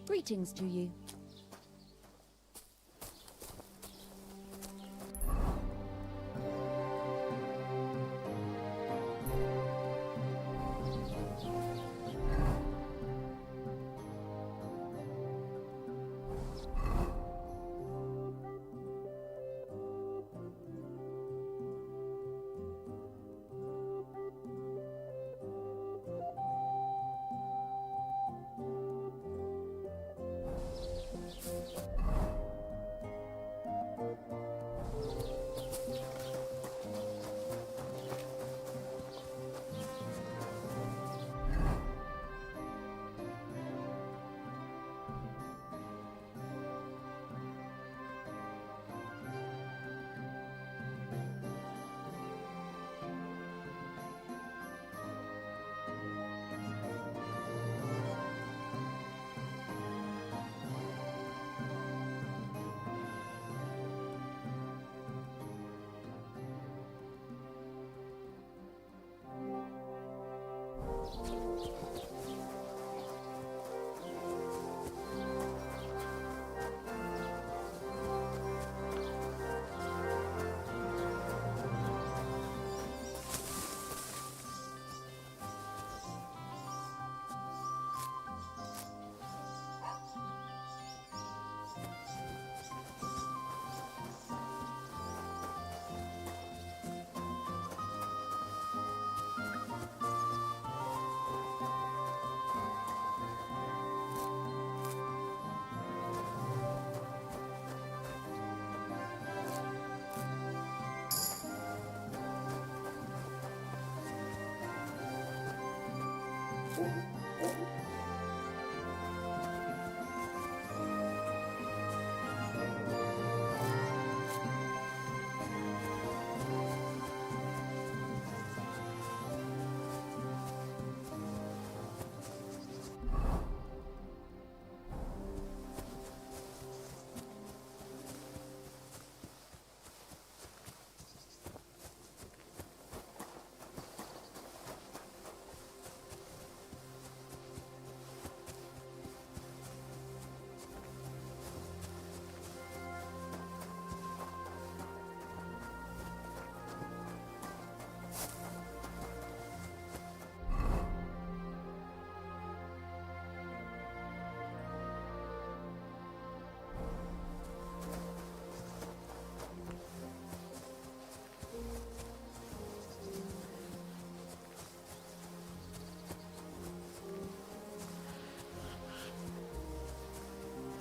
Greetings to you.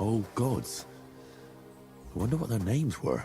Oh, gods. I wonder what their names were.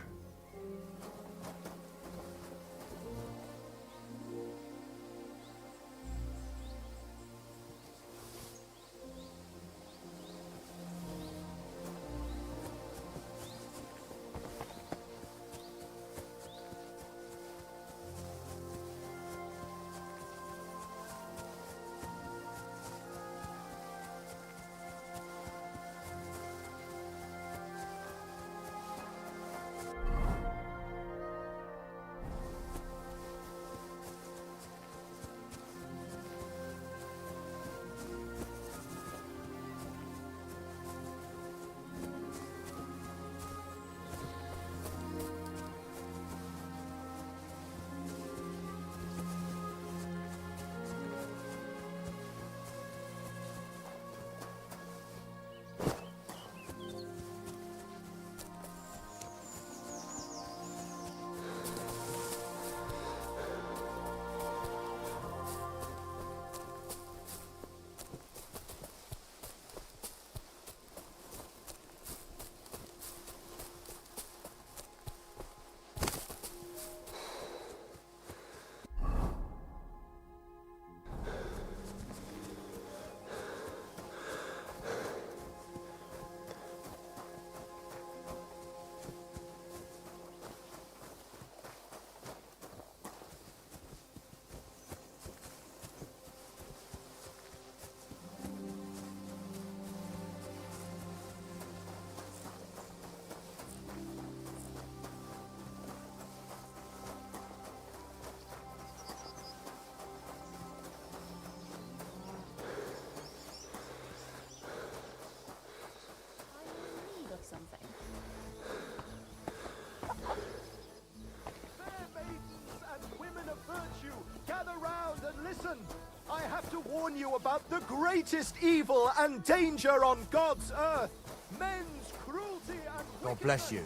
warn you about the greatest evil and danger on God's earth. Men's cruelty and God bless you.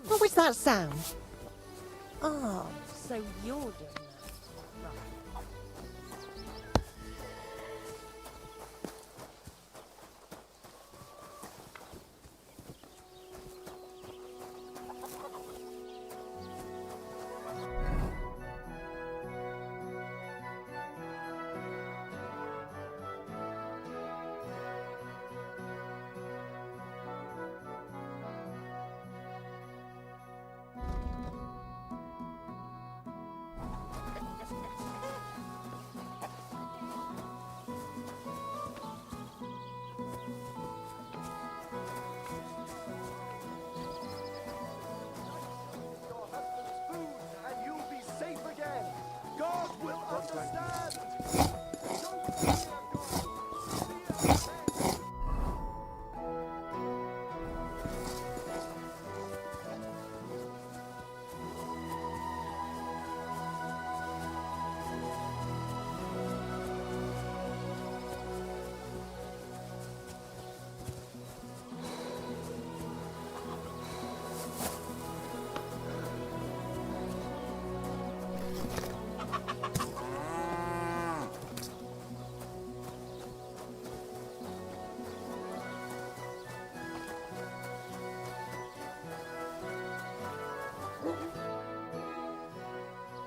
What was that sound? Oh, so you're doing that. your husband's food, and you'll be safe again. God will understand. Don't fear God. Fear men.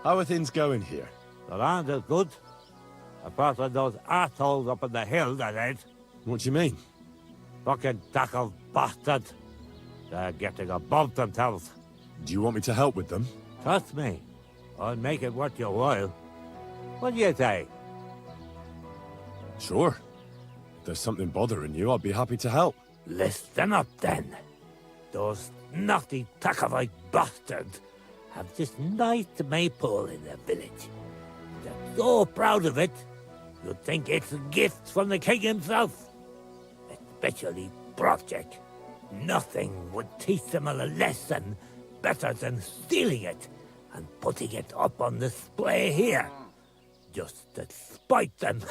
How are things going here? The land is good. Apart from those assholes up on the hill, that ain't. What do you mean? Fucking tackled bastard. They're getting above themselves. Do you want me to help with them? Trust me, I'll make it worth your while. What do you say? Sure. If there's something bothering you, I'd be happy to help. Listen up then. Those naughty Takovite bastards have this nice maypole in their village. They're so proud of it, you'd think it's a gift from the king himself. Especially Project. Nothing would teach them a lesson better than stealing it and putting it up on display here. Just to spite them.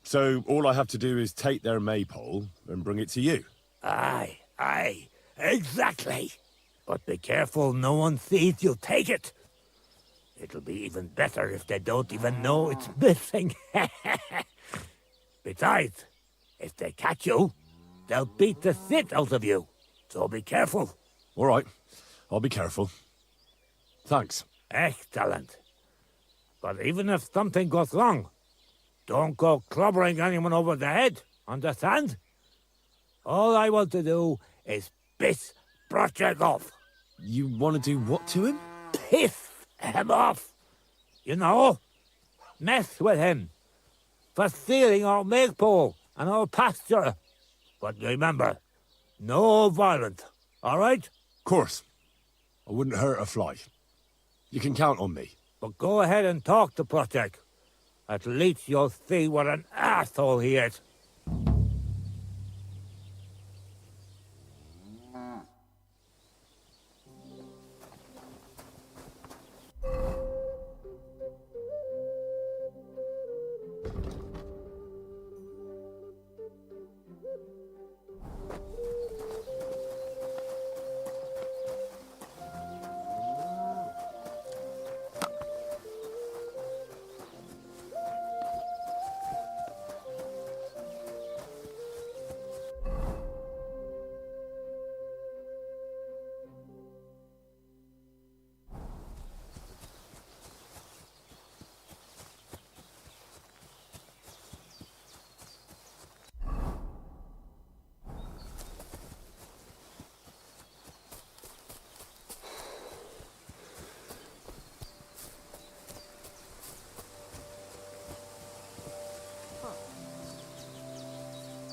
So all I have to do is take their maypole and bring it to you? Aye, exactly. But be careful no one sees you take it. It'll be even better if they don't even know it's missing. Besides, if they catch you, they'll beat the shit out of you. So be careful. All right, I'll be careful. Thanks. Excellent. But even if something goes wrong, don't go clobbering anyone over the head, understand? All I want to do is piss Project off. You want to do what to him? Piss him off. You know, mess with him for stealing our maypole and our pasture. But remember, no violence, all right? Of course. I wouldn't hurt a fly. You can count on me. But go ahead and talk to Project. At least you'll see what an asshole he is.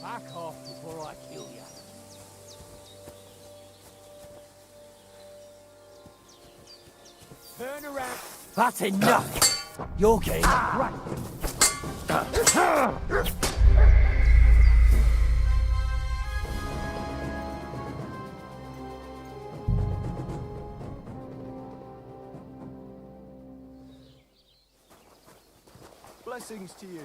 Back off before I kill you. Turn around. That's enough. You're getting right. Greetings to you.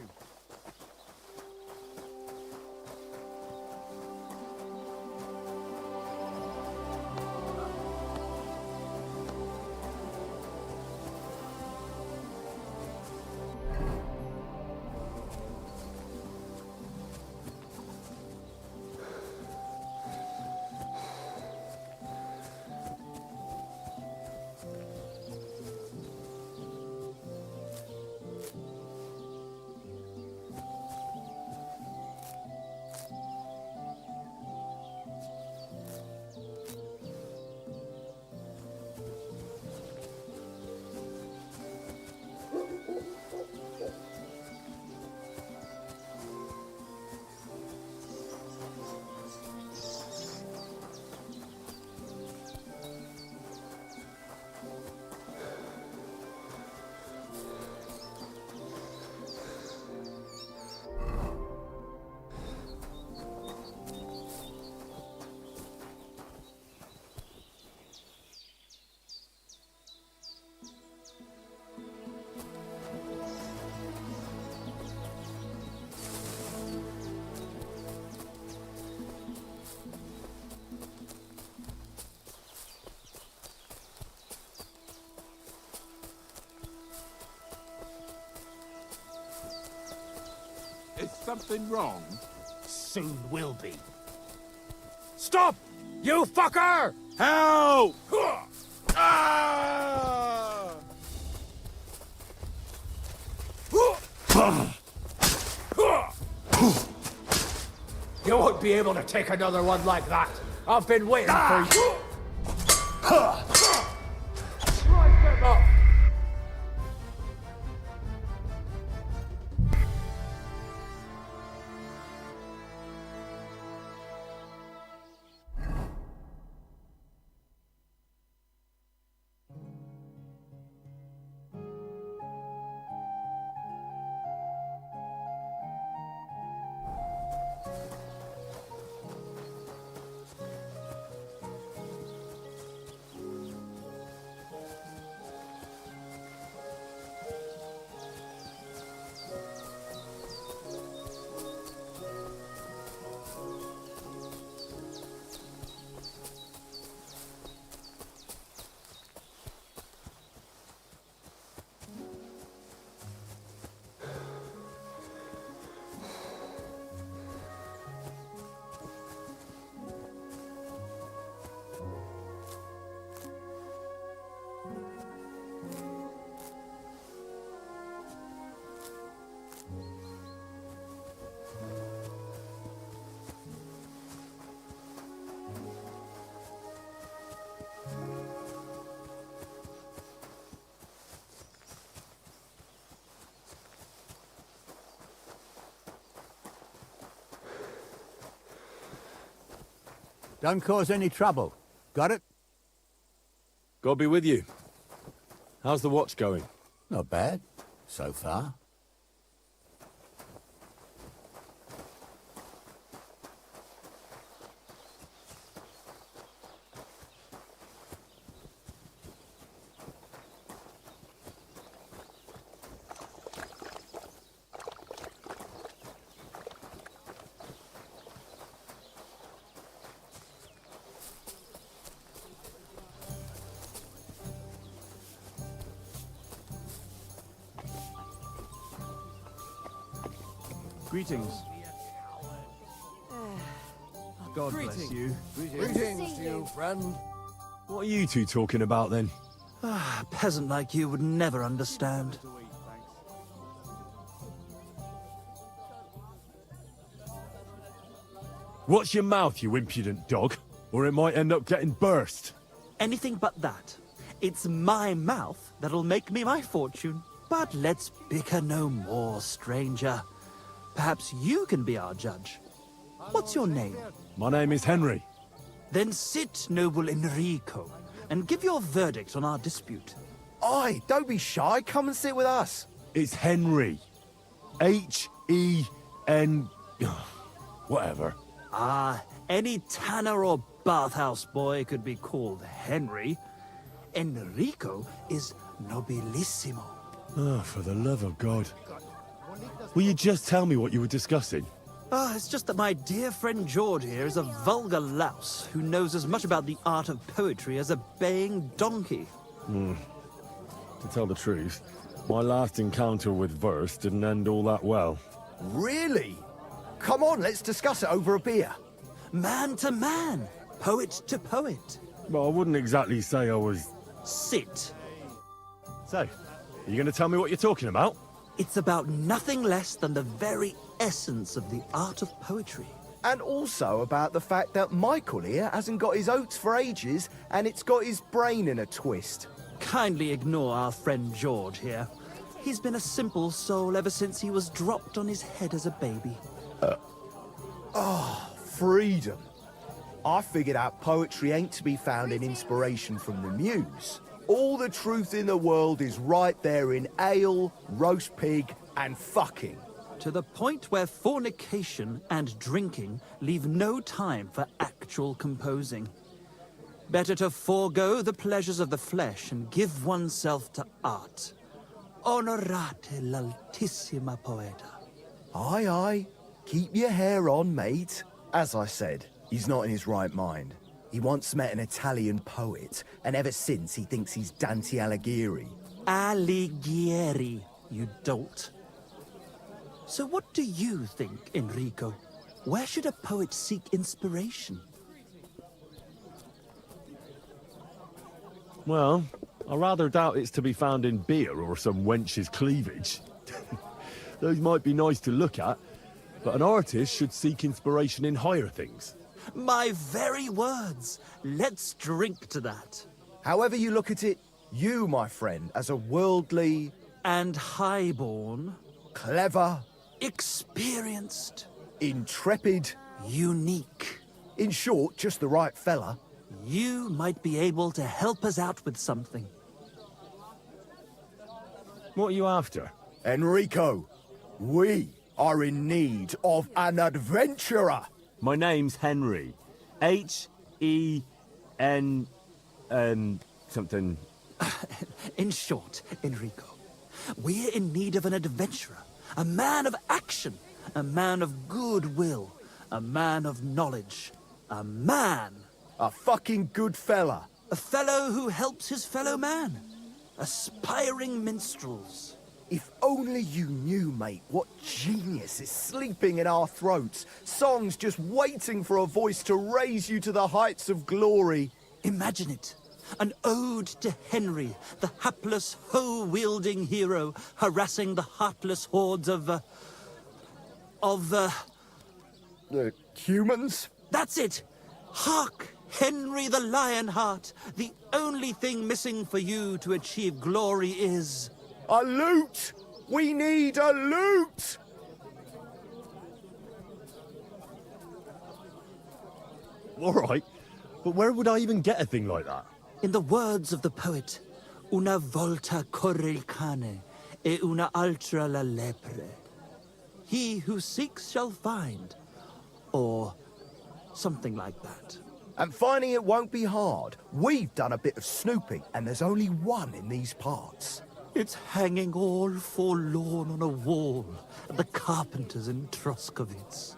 Is something wrong? Soon will be. Stop! You fucker! Help! Ah! You won't be able to take another one like that. I've been waiting for you. Strike them up! Don't cause any trouble. Got it? God be with you. How's the watch going? Not bad, so far. Greetings. God bless you. Greetings to you, friend. What are you two talking about then? A peasant like you would never understand. Watch your mouth, you impudent dog, or it might end up getting burst. Anything but that. It's my mouth that'll make me my fortune. But let's bicker no more, stranger. Perhaps you can be our judge. What's your name? My name is Henry. Then sit, noble Enrico, and give your verdict on our dispute. Oi, don't be shy. Come and sit with us. It's Henry. H-E-N... whatever. Ah, any tanner or bathhouse boy could be called Henry. Enrico is nobilissimo. Oh, for the love of God. Will you just tell me what you were discussing? It's just that my dear friend George here is a vulgar louse who knows as much about the art of poetry as a baying donkey. To tell the truth, my last encounter with verse didn't end all that well. Really? Come on, let's discuss it over a beer. Man to man, poet to poet. Well, I wouldn't exactly say I was... Sit. So, are you going to tell me what you're talking about? It's about nothing less than the very essence of the art of poetry. And also about the fact that Michael here hasn't got his oats for ages, and it's got his brain in a twist. Kindly ignore our friend George here. He's been a simple soul ever since he was dropped on his head as a baby. Freedom. I figured out poetry ain't to be found in inspiration from the muse. All the truth in the world is right there in ale, roast pig, and fucking. To the point where fornication and drinking leave no time for actual composing. Better to forego the pleasures of the flesh and give oneself to art. Onorate l'altissima poeta. Aye, aye. Keep your hair on, mate. As I said, he's not in his right mind. He once met an Italian poet, and ever since he thinks he's Dante Alighieri. Alighieri, you dolt. So what do you think, Enrico? Where should a poet seek inspiration? Well, I rather doubt it's to be found in beer or some wench's cleavage. Those might be nice to look at, but an artist should seek inspiration in higher things. My very words. Let's drink to that. However you look at it, you, my friend, as a worldly, And highborn, clever, experienced, intrepid, unique. in short, just the right fella. You might be able to help us out with something. What are you after? Enrico, we are in need of an adventurer. My name's Henry. H-E-N... something... In short, Enrico, we're in need of an adventurer, a man of action, a man of goodwill, a man of knowledge, a man, A fucking good fella. a fellow who helps his fellow man, aspiring minstrels. If only you knew, mate, what genius is sleeping in our throats. Songs just waiting for a voice to raise you to the heights of glory. Imagine it. An ode to Henry, the hapless, hoe-wielding hero, harassing the heartless hordes of The humans? That's it! Hark, Henry the Lionheart! The only thing missing for you to achieve glory is... A loot! We need a loot! All right, but where would I even get a thing like that? In the words of the poet, una volta corre il cane, e una altra la lepre. He who seeks shall find, or something like that. And finding it won't be hard. We've done a bit of snooping, and there's only one in these parts. It's hanging all forlorn on a wall at the carpenters in Troskowitz.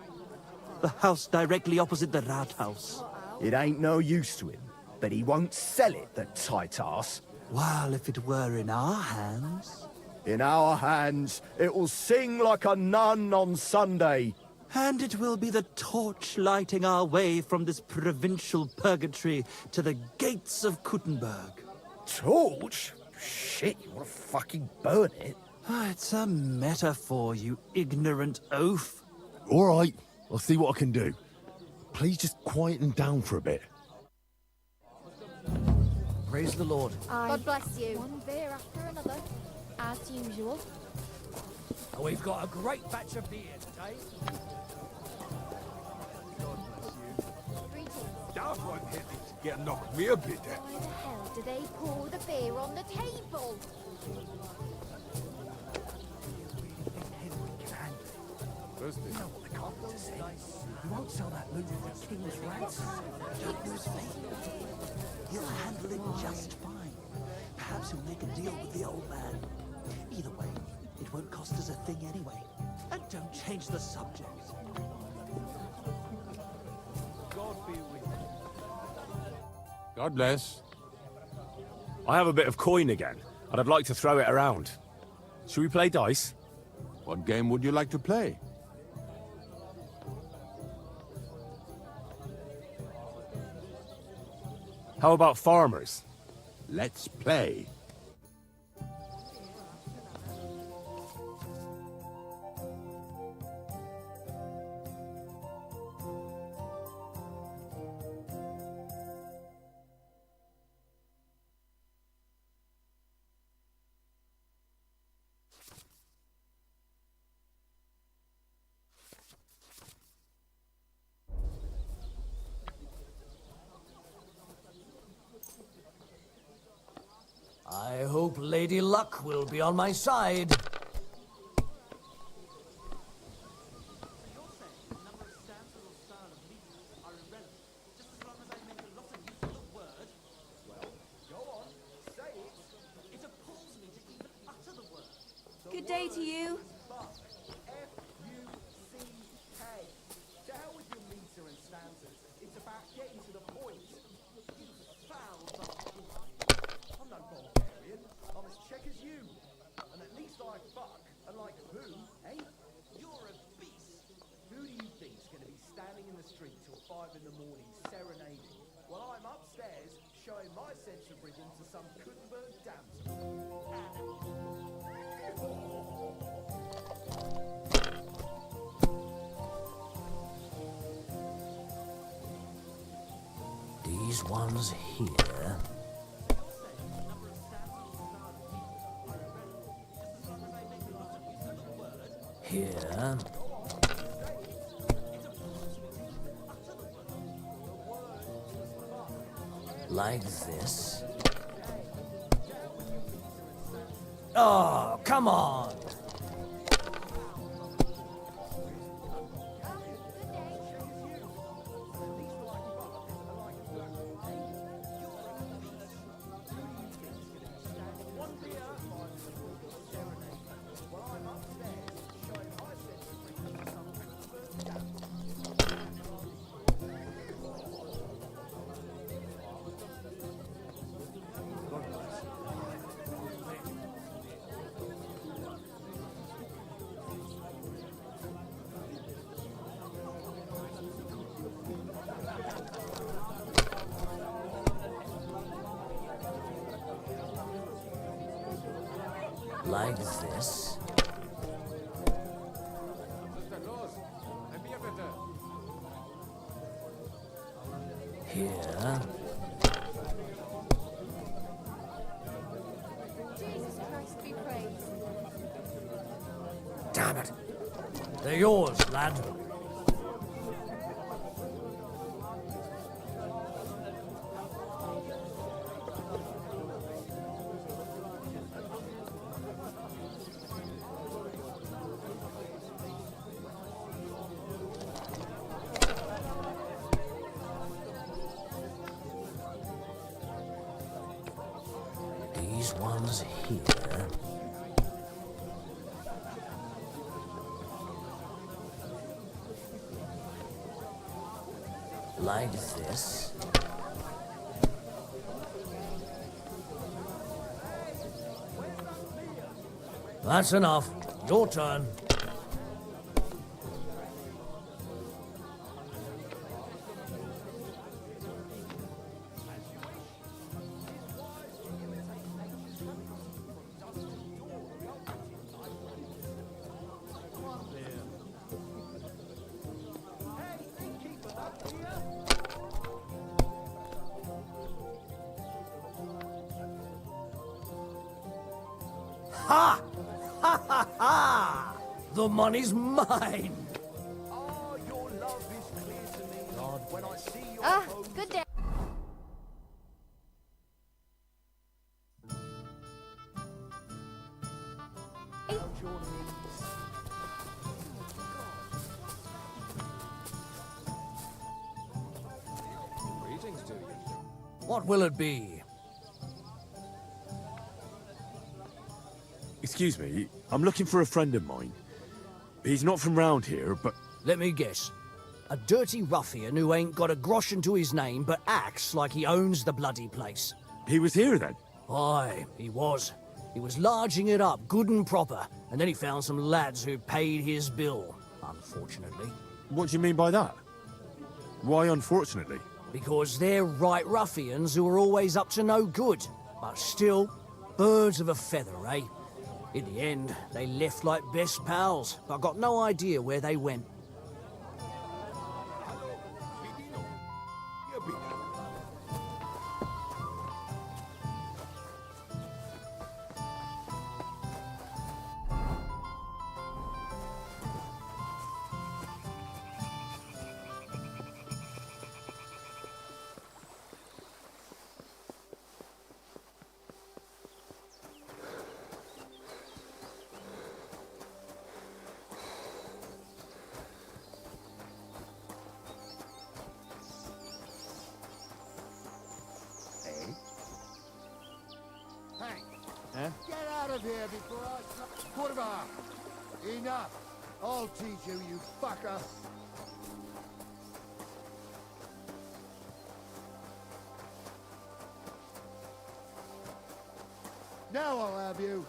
The house directly opposite the Rathaus. It ain't no use to him, but he won't sell it, the tight ass. While if it were in our hands... In our hands, it will sing like a nun on Sunday. And it will be the torch lighting our way from this provincial purgatory to the gates of Kuttenberg. Torch? Shit, you want to fucking burn it? It's a metaphor, you ignorant oaf. All right, I'll see what I can do. Please just quieten down for a bit. Praise the Lord. God bless you. One beer after another, as usual. We've got a great batch of beer today. Greetings. That one hit me to get knocked me a bit. Why the hell do they pour the beer on the table? First thing. You won't sell that loot for king's ransom. Don't lose faith. He'll handle it just fine. Perhaps he'll make a deal with the old man. Either way, it won't cost us a thing anyway. And don't change the subject. God be with you. God bless. I have a bit of coin again, and I'd like to throw it around. Should we play dice? What game would you like to play? How about farmers? Let's play. I hope Lady Luck will be on my side. Good day to you. F-U-C-K. To hell with your meter and stanzas. It's about getting to the point. You foul bastard. I'm no Bulgarian. I'm as Czech as you. And at least I fuck. And like who, eh? You're a beast. Who do you think's gonna be standing in the street till 5 in the morning serenading? While I'm upstairs showing my sense of rhythm to some Gutenberg damsel. These ones here. Here. Like this. Oh, come on! Like this. Here. Jesus Christ be praised. Damn it. They're yours, lad. These ones here. Like this. That's enough. Your turn. Ha! Ha ha ha! The money's mine! Ah, your love is clear to me. God, when I see your pose, Good day. out your knees. Greetings to you. What will it be? Excuse me, I'm looking for a friend of mine. He's not from round here, but Let me guess. A dirty ruffian who ain't got a groschen to his name but acts like he owns the bloody place. he was here then? Aye, he was. He was larging it up good and proper, and then he found some lads who paid his bill, unfortunately. What do you mean by that? Why unfortunately? Because they're right ruffians who are always up to no good. But still, birds of a feather, eh? In the end, they left like best pals, but got no idea where they went. Get out of here before I... Put him up! Enough! I'll teach you, you fucker! Now I'll have you!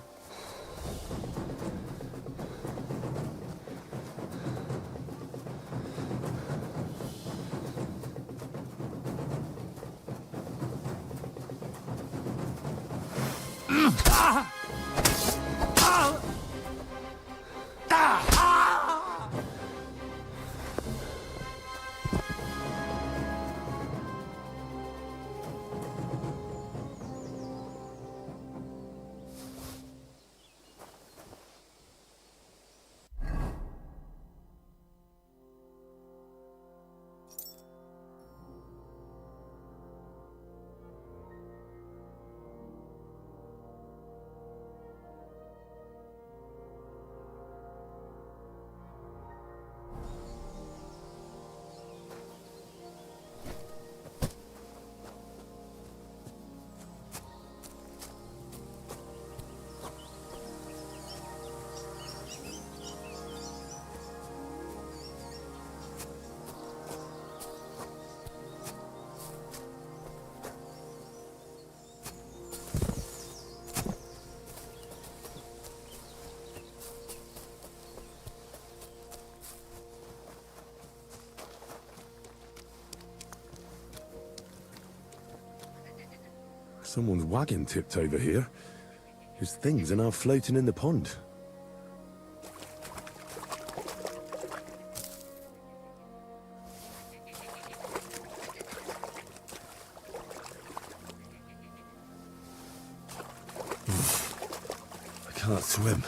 Someone's wagon tipped over here. His things are now floating in the pond. I can't swim.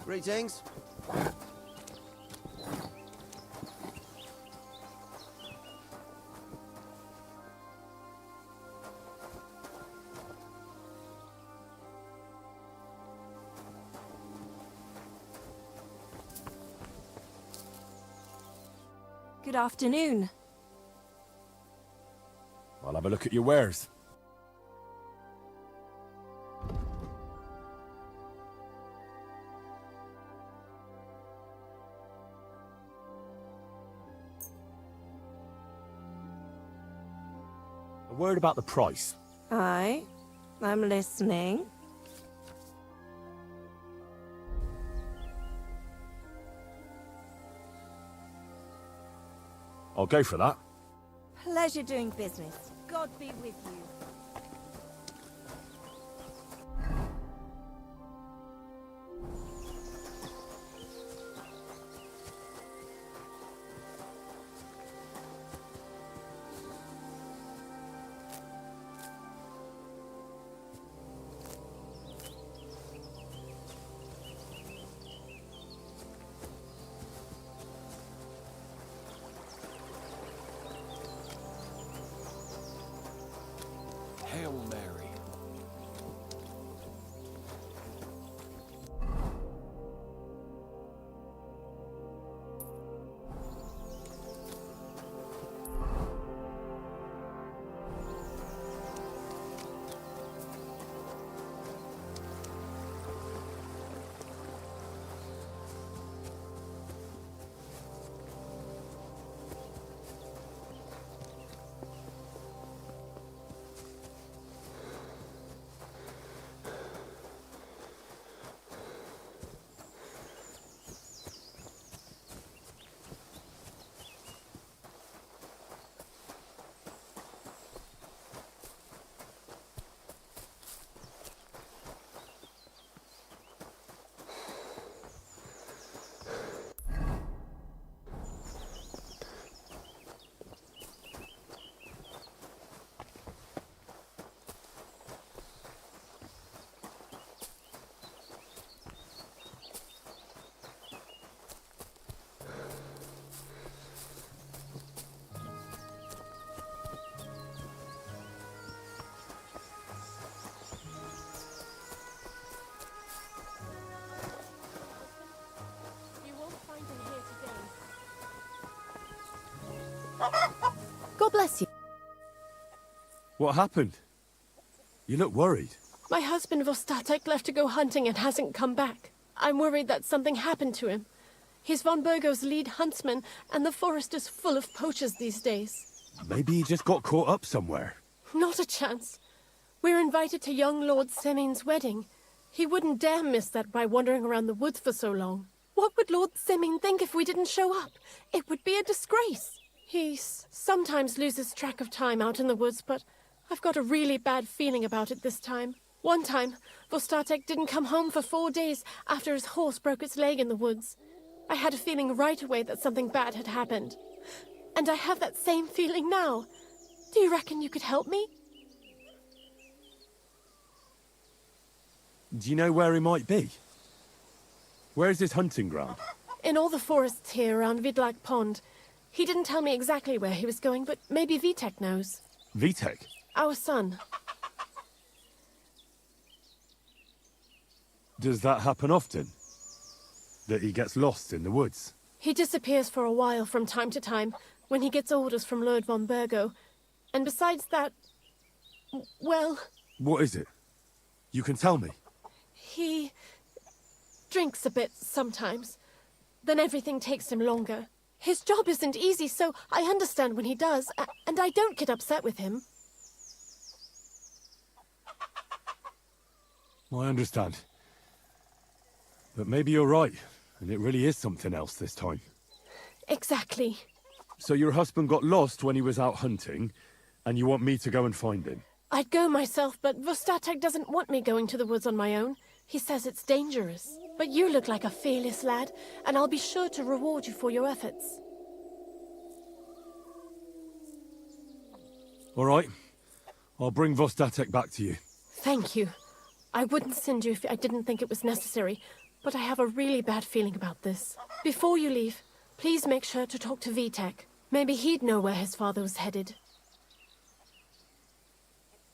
Greetings. Good afternoon. I'll have a look at your wares. A word about the price. Aye, I'm listening. I'll go for that. Pleasure doing business. God be with you. Hail Mary. God bless you. What happened? You look worried. My husband Vostatek left to go hunting and hasn't come back. I'm worried that something happened to him. He's von Burgo's lead huntsman, and the forest is full of poachers these days. Maybe he just got caught up somewhere. Not a chance. We're invited to young Lord Semin's wedding. He wouldn't dare miss that by wandering around the woods for so long. What would Lord Semin think if we didn't show up? It would be a disgrace. He sometimes loses track of time out in the woods, but I've got a really bad feeling about it this time. One time, Vostatek didn't come home for 4 days after his horse broke its leg in the woods. I had a feeling right away that something bad had happened. And I have that same feeling now. Do you reckon you could help me? Do you know where he might be? Where's his hunting ground? In all the forests here around Vidlak Pond. He didn't tell me exactly where he was going, but maybe Vitek knows. Vitek? Our son. Does that happen often? That he gets lost in the woods? He disappears for a while from time to time when he gets orders from Lord von Burgo. And besides that, well... What is it? You can tell me. He drinks a bit sometimes. Then everything takes him longer. His job isn't easy, so I understand when he does, and I don't get upset with him. I understand. But maybe you're right, and it really is something else this time. Exactly. So your husband got lost when he was out hunting, and you want me to go and find him? I'd go myself, but Vostatek doesn't want me going to the woods on my own. He says it's dangerous. But you look like a fearless lad, and I'll be sure to reward you for your efforts. All right. I'll bring Vostatek back to you. Thank you. I wouldn't send you if I didn't think it was necessary, but I have a really bad feeling about this. Before you leave, please make sure to talk to Vitek. Maybe he'd know where his father was headed.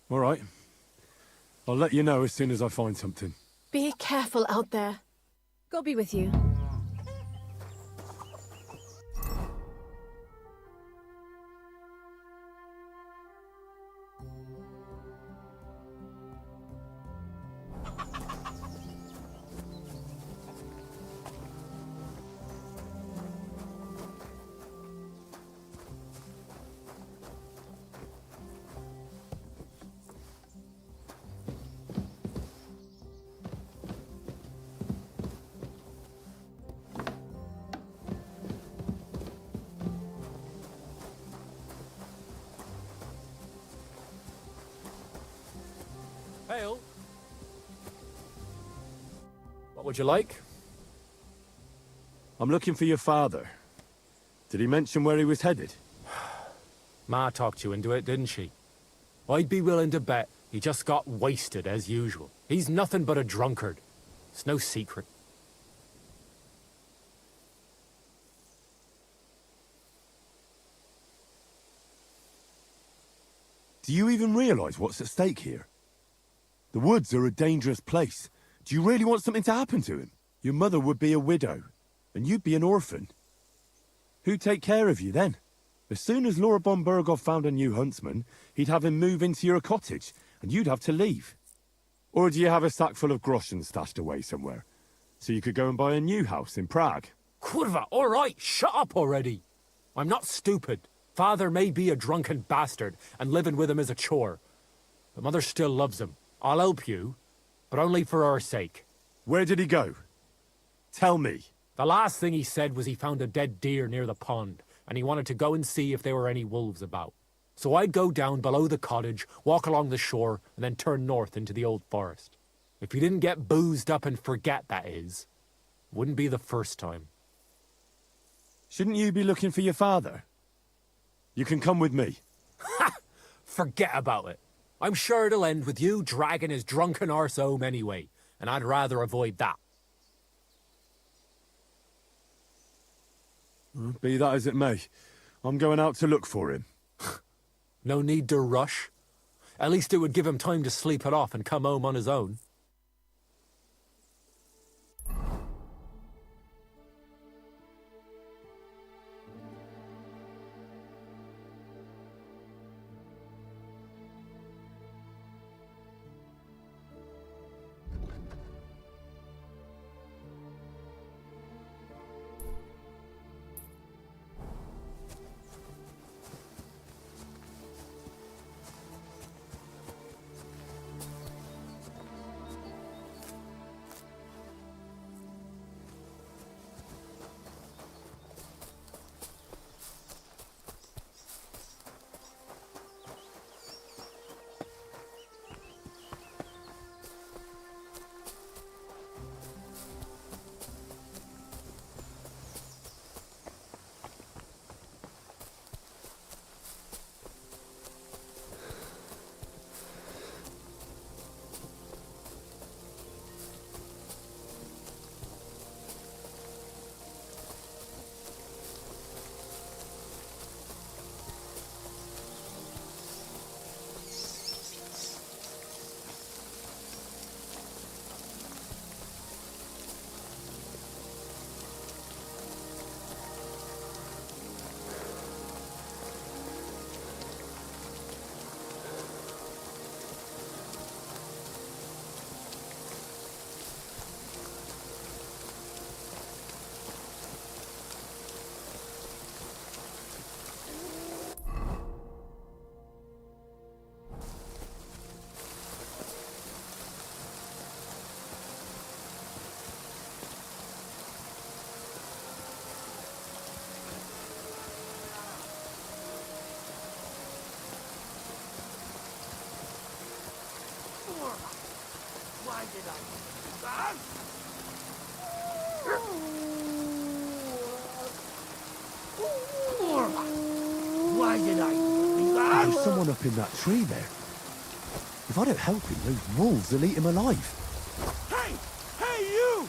All right. I'll let you know as soon as I find something. Be careful out there. God be with you. Hail. What would you like? I'm looking for your father. Did he mention where he was headed? Ma talked you into it, didn't she? I'd be willing to bet he just got wasted as usual. He's nothing but a drunkard. It's no secret. Do you even realize what's at stake here? The woods are a dangerous place. Do you really want something to happen to him? Your mother would be a widow, and you'd be an orphan. Who'd take care of you then? As soon as Laura von Burgov found a new huntsman, he'd have him move into your cottage, and you'd have to leave. Or do you have a sack full of groschen stashed away somewhere, so you could go and buy a new house in Prague? Kurva, all right, shut up already. I'm not stupid. Father may be a drunken bastard, and living with him is a chore. But Mother still loves him. I'll help you, but only for our sake. Where did he go? Tell me. The last thing he said was he found a dead deer near the pond, and he wanted to go and see if there were any wolves about. So I'd go down below the cottage, walk along the shore, and then turn north into the old forest. If he didn't get boozed up and forget, that is. Wouldn't be the first time. Shouldn't you be looking for your father? You can come with me. Ha! Forget about it. I'm sure it'll end with you dragging his drunken arse home anyway, and I'd rather avoid that. Be that as it may, I'm going out to look for him. No need to rush. At least it would give him time to sleep it off and come home on his own. Why did I do that? Why did I do that? There's someone up in that tree there. If I don't help him, those wolves will eat him alive. Hey! Hey, you!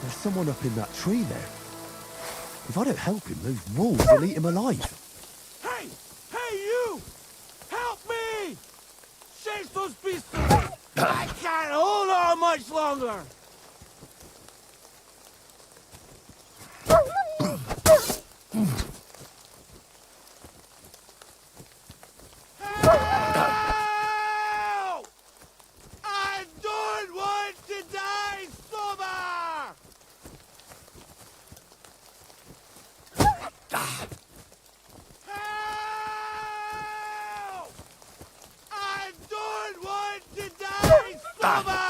There's someone up in that tree there. If I don't help him, those wolves will eat him alive. Hey! Hey, you! Help me! Chase those beasts away! I can't hold on much longer! Help! I don't want to die sober! Help! I don't want to die sober!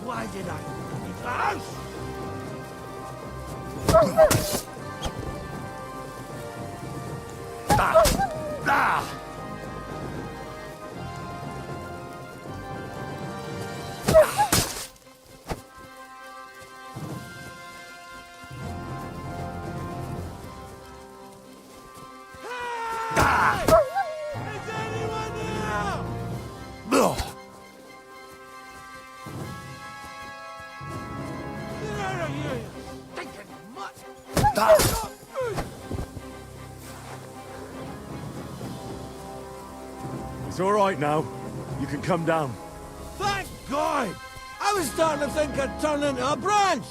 Why did I leave the house? Is anyone here? Get out of here, you stinking mutt! It's all right now. You can come down. Thank God! I was starting to think I'd turn into a branch!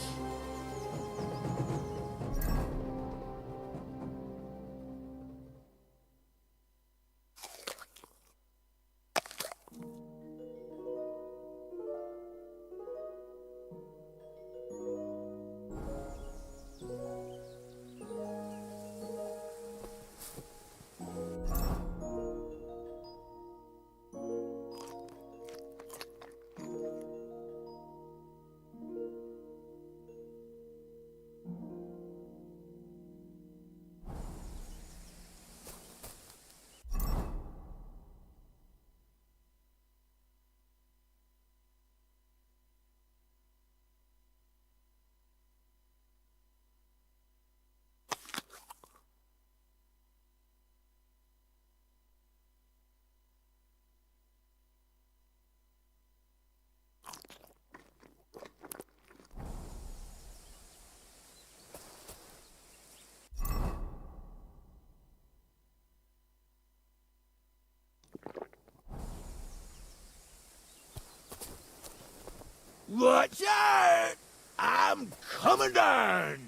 Watch out! I'm coming down!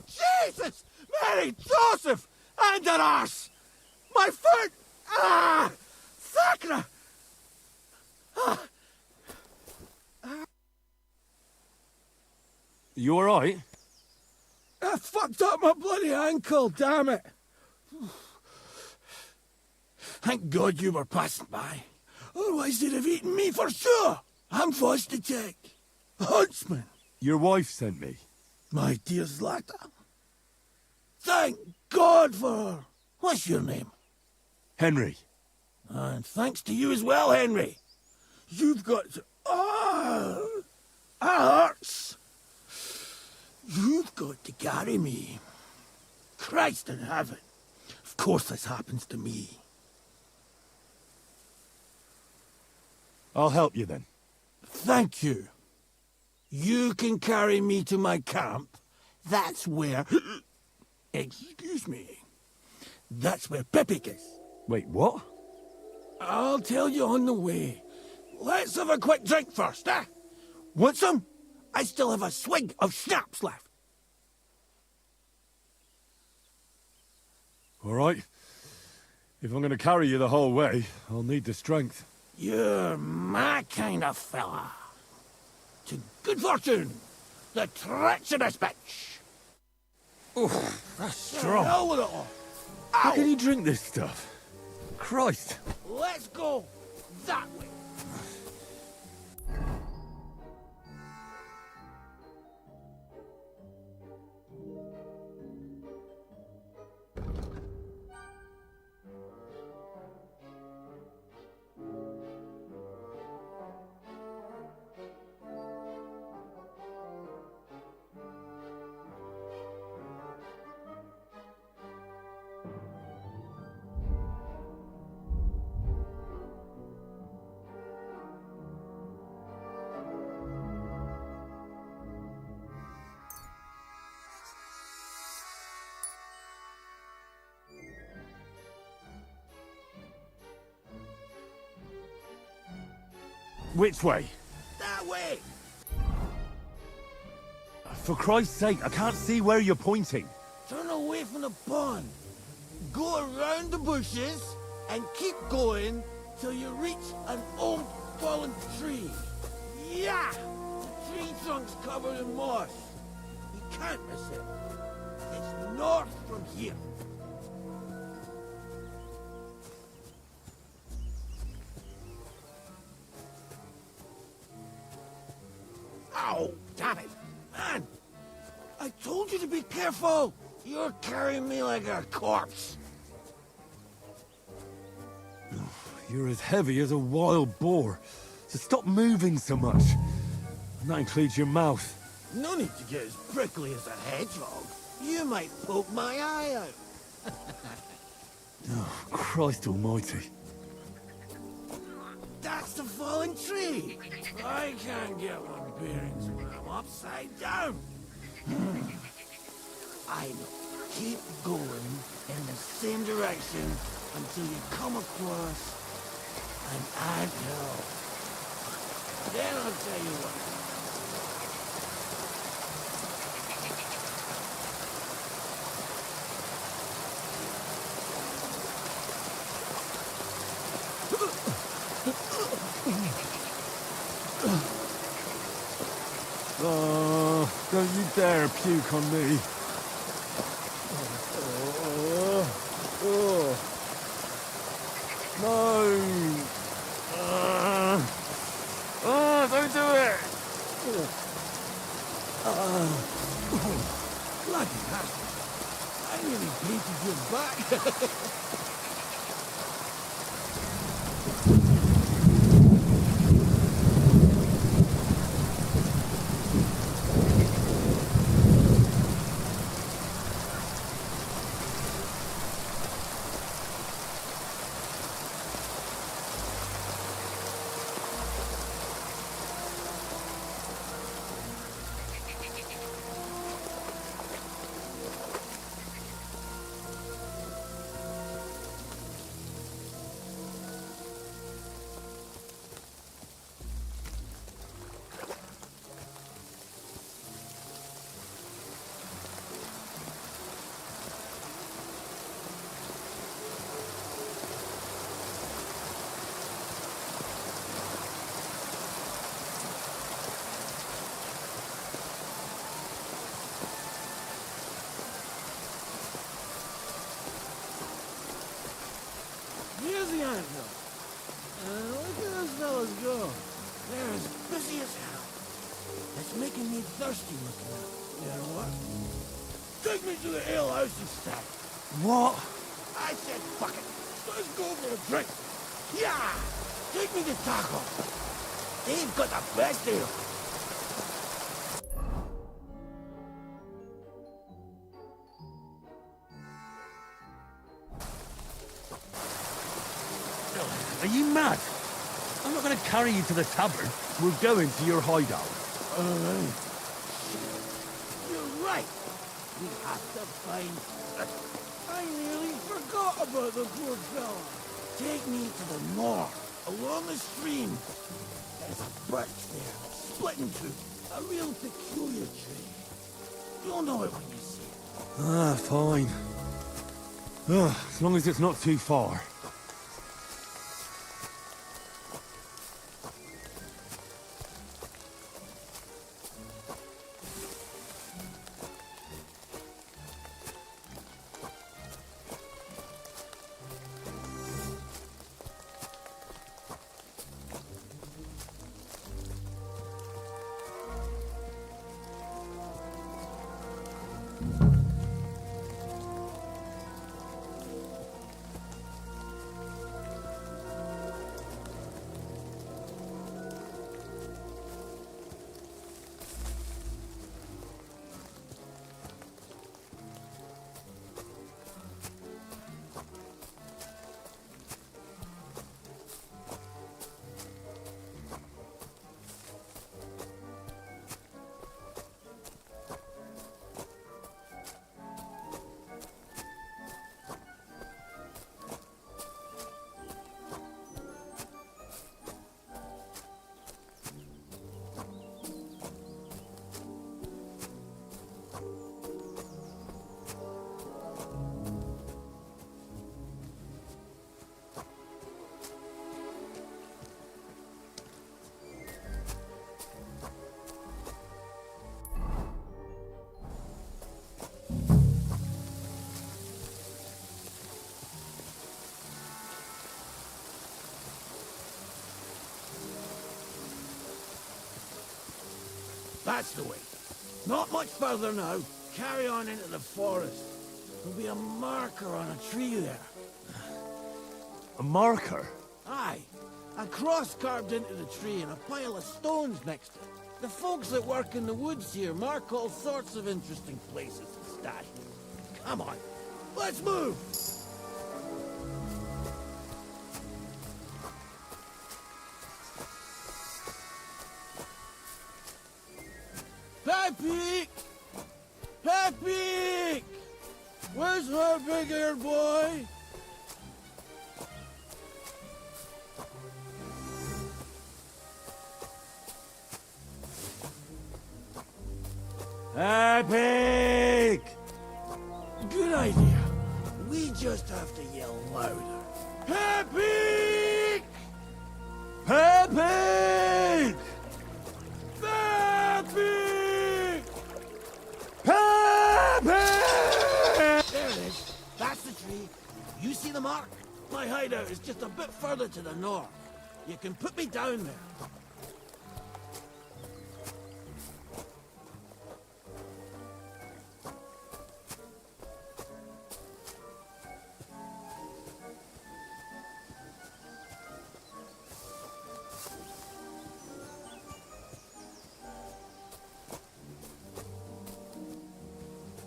Jesus! Mary, Joseph! And an arse! My foot! Ah! Sacra! You alright? I fucked up my bloody ankle, damn it! Thank God you were passing by. Otherwise they'd have eaten me for sure. I'm forced to take. Huntsman. Your wife sent me. My dear Zlata. Thank God for her. What's your name? Henry. And thanks to you as well, Henry. You've got to... that hurts. You've got to carry me. Christ in heaven. Of course this happens to me. I'll help you then. Thank you. You can carry me to my camp. That's where... Excuse me. That's where Pepik is. Wait, what? I'll tell you on the way. Let's have a quick drink first, eh? Want some? I still have a swig of schnapps left. Alright. If I'm going to carry you the whole way, I'll need the strength. You're my kind of fella. To good fortune, the treacherous bitch. Oof, that's Strong. strong. With it all. How Ow. can you drink this stuff? Christ. Let's go that way. Which way? That way. For Christ's sake, I can't see where you're pointing. Turn away from the pond. Go around the bushes and keep going till you reach an old fallen tree. Yeah! The tree trunk's covered in moss. You can't miss it. It's north from here. Ow! Damn it! Man! I told you to be careful! You're carrying me like a corpse. You're as heavy as a wild boar. So stop moving so much. And that includes your mouth. No need to get as prickly as a hedgehog. You might poke my eye out. Oh, Christ almighty. That's the fallen tree. I can't get one bearings when I'm upside down. I know. Keep going in the same direction until you come across an anthill. Then I'll tell you what. Oh, don't you dare puke on me. No. Don't do it. Bloody hell. I nearly painted your back. They're as busy as hell. It's making me thirsty looking at it. You know what? Take me to the alehouse instead. What? I said, fuck it. Let's go for a drink. Yeah! Take me to Taco. They've got the best ale. Are you mad? I'm not going to carry you to the tavern. We're going to your hideout. You're right. We have to find... I nearly forgot about the poor fella. Take me to the north, along the stream. There's a birch there, split in two. A real peculiar tree. You'll know it when you see it. Ah, fine. As long as it's not too far. That's the way. Not much further now. Carry on into the forest. There'll be a marker on a tree there. A marker? Aye. A cross carved into the tree and a pile of stones next to it. The folks that work in the woods here mark all sorts of interesting places and stash. Come on. Let's move! Pepe! Pepe! Where's her big-eared boy? Epic! Good idea. We just have to yell louder. Pepe! Pepe! Pepe! Pepe! There it is. That's the tree. You see the mark? My hideout is just a bit further to the north. You can put me down there.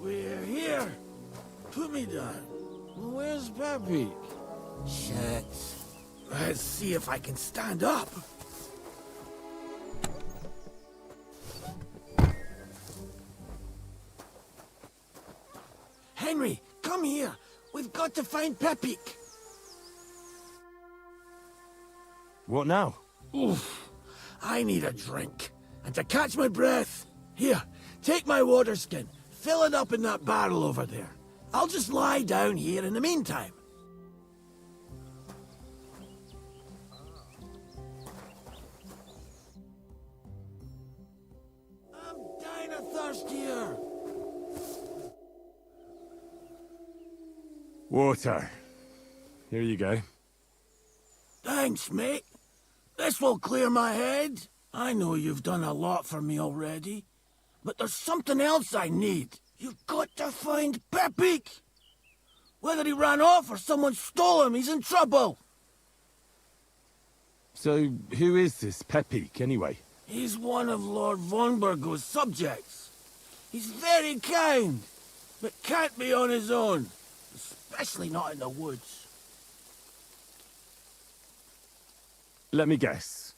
We're here. Put me down. Where's Pepe? Shit. Let's see if I can stand up. Henry, come here. We've got to find Pepe. What now? Oof. I need a drink. And to catch my breath. Here, take my water skin. Fill it up in that barrel over there. I'll just lie down here in the meantime. I'm dying of thirst here. Water. Here you go. Thanks, mate. This will clear my head. I know you've done a lot for me already, but there's something else I need. You've got to find Pepik! Whether he ran off or someone stole him, he's in trouble! So, who is this Pepik, anyway? He's one of Lord Vonbergo's subjects. He's very kind, but can't be on his own, especially not in the woods. Let me guess.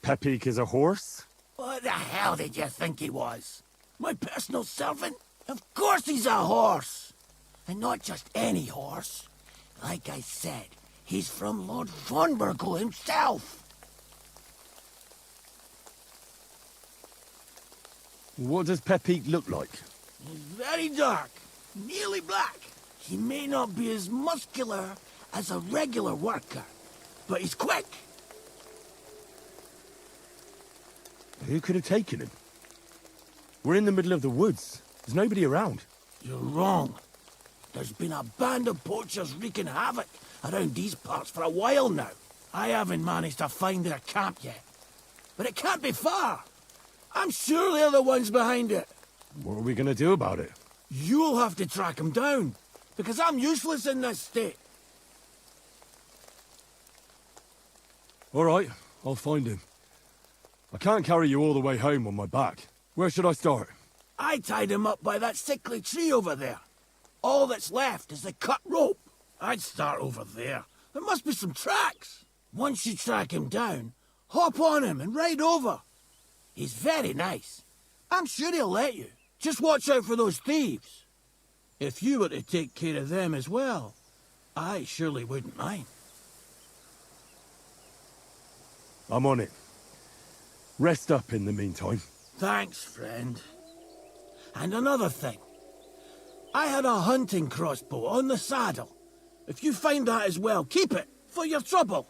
Pepik is a horse? What the hell did you think he was? My personal servant? Of course he's a horse! And not just any horse. Like I said, he's from Lord Vonbergo himself. What does Pepik look like? He's very dark, nearly black. He may not be as muscular as a regular worker, but he's quick. Who could have taken him? We're in the middle of the woods. There's nobody around. You're wrong. There's been a band of poachers wreaking havoc around these parts for a while now. I haven't managed to find their camp yet. But it can't be far. I'm sure they're the ones behind it. What are we going to do about it? You'll have to track them down, because I'm useless in this state. All right, I'll find him. I can't carry you all the way home on my back. Where should I start? I tied him up by that sickly tree over there. All that's left is the cut rope. I'd start over there. There must be some tracks. Once you track him down, hop on him and ride over. He's very nice. I'm sure he'll let you. Just watch out for those thieves. If you were to take care of them as well, I surely wouldn't mind. I'm on it. Rest up in the meantime. Thanks, friend. And another thing. I had a hunting crossbow on the saddle. If you find that as well, keep it, for your trouble.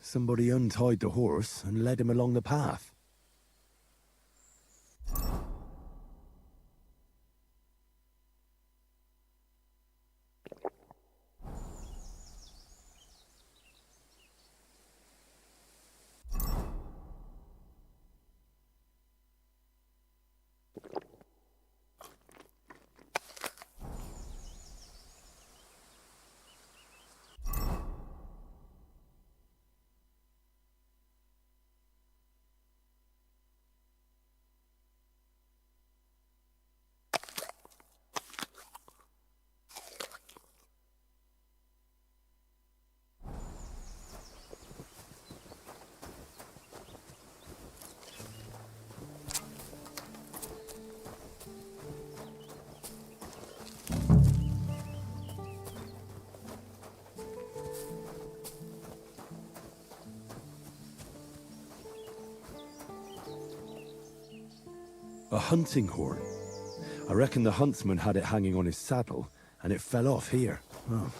Somebody untied the horse and led him along the path. A hunting horn. I reckon the huntsman had it hanging on his saddle, and it fell off here. Oh,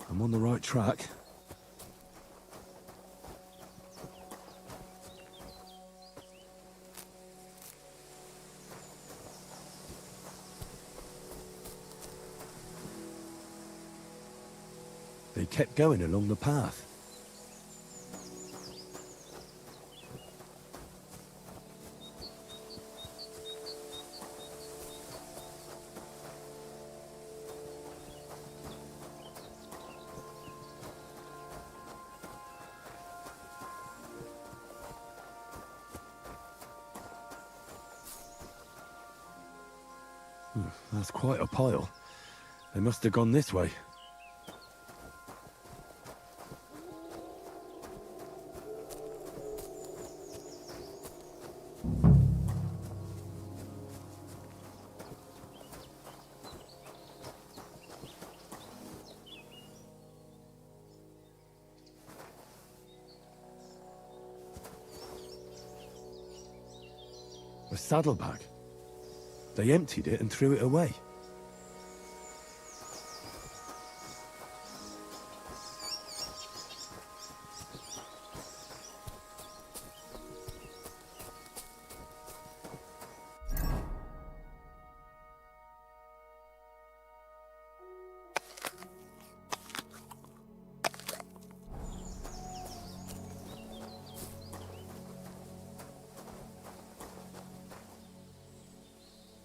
I'm on the right track. They kept going along the path. That's quite a pile. They must have gone this way. A saddlebag. They emptied it and threw it away.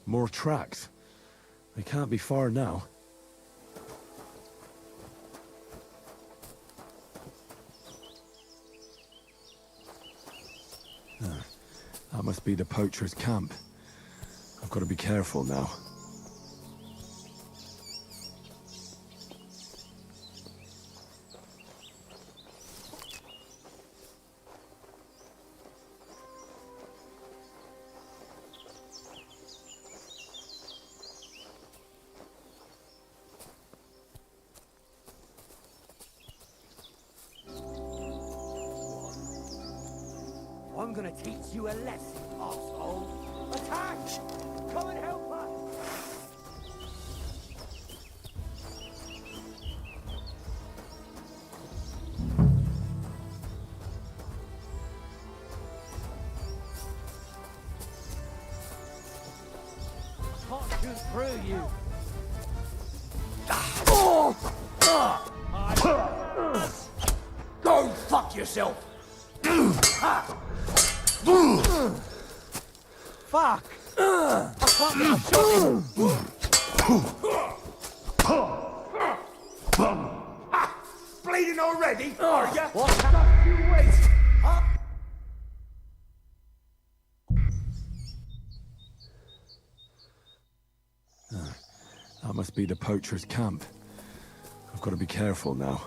More tracks. They can't be far now. That must be the poacher's camp. I've got to be careful now. I'm gonna teach you a lesson, asshole. Attack! Come and help us! Can't shoot through you. Go fuck yourself! Fuck! I can't get a shot in. Bleeding already, are ya? What? Just you wait! Huh? That must be the poacher's camp. I've got to be careful now.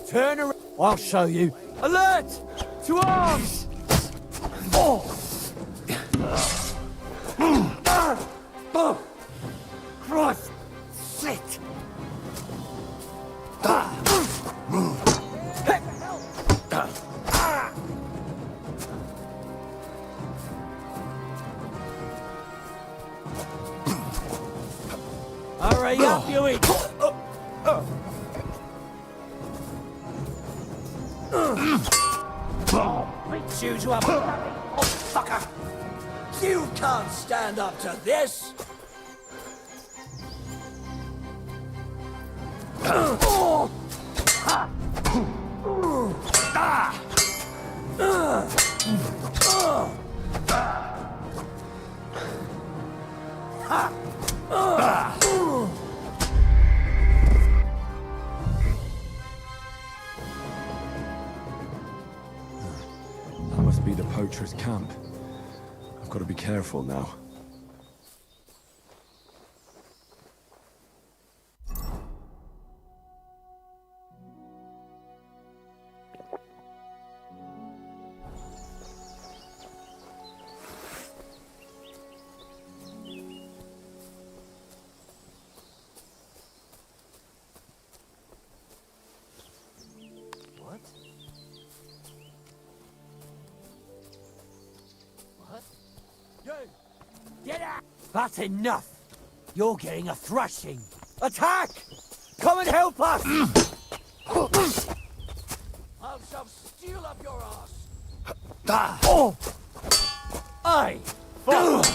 Turn around. I'll show you. Alert! To arms! Christ! Slit! Hurry up, you eat! Beat you to a bloody old fucker! You can't stand up to this! That must be the poacher's camp. got to be careful now. That's enough! You're getting a thrashing! Attack! Come and help us! I'll shove steel up your ass. Oh! Aye! Fuck!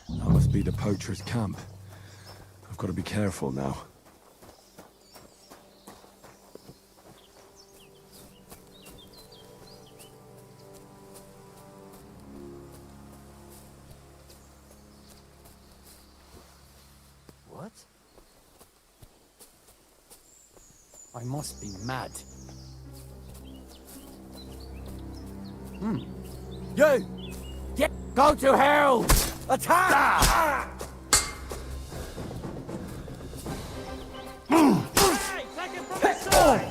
That must be the poacher's camp. I've got to be careful now. What? I must be mad. You! Go to hell! Attack! Hey, take him from his side!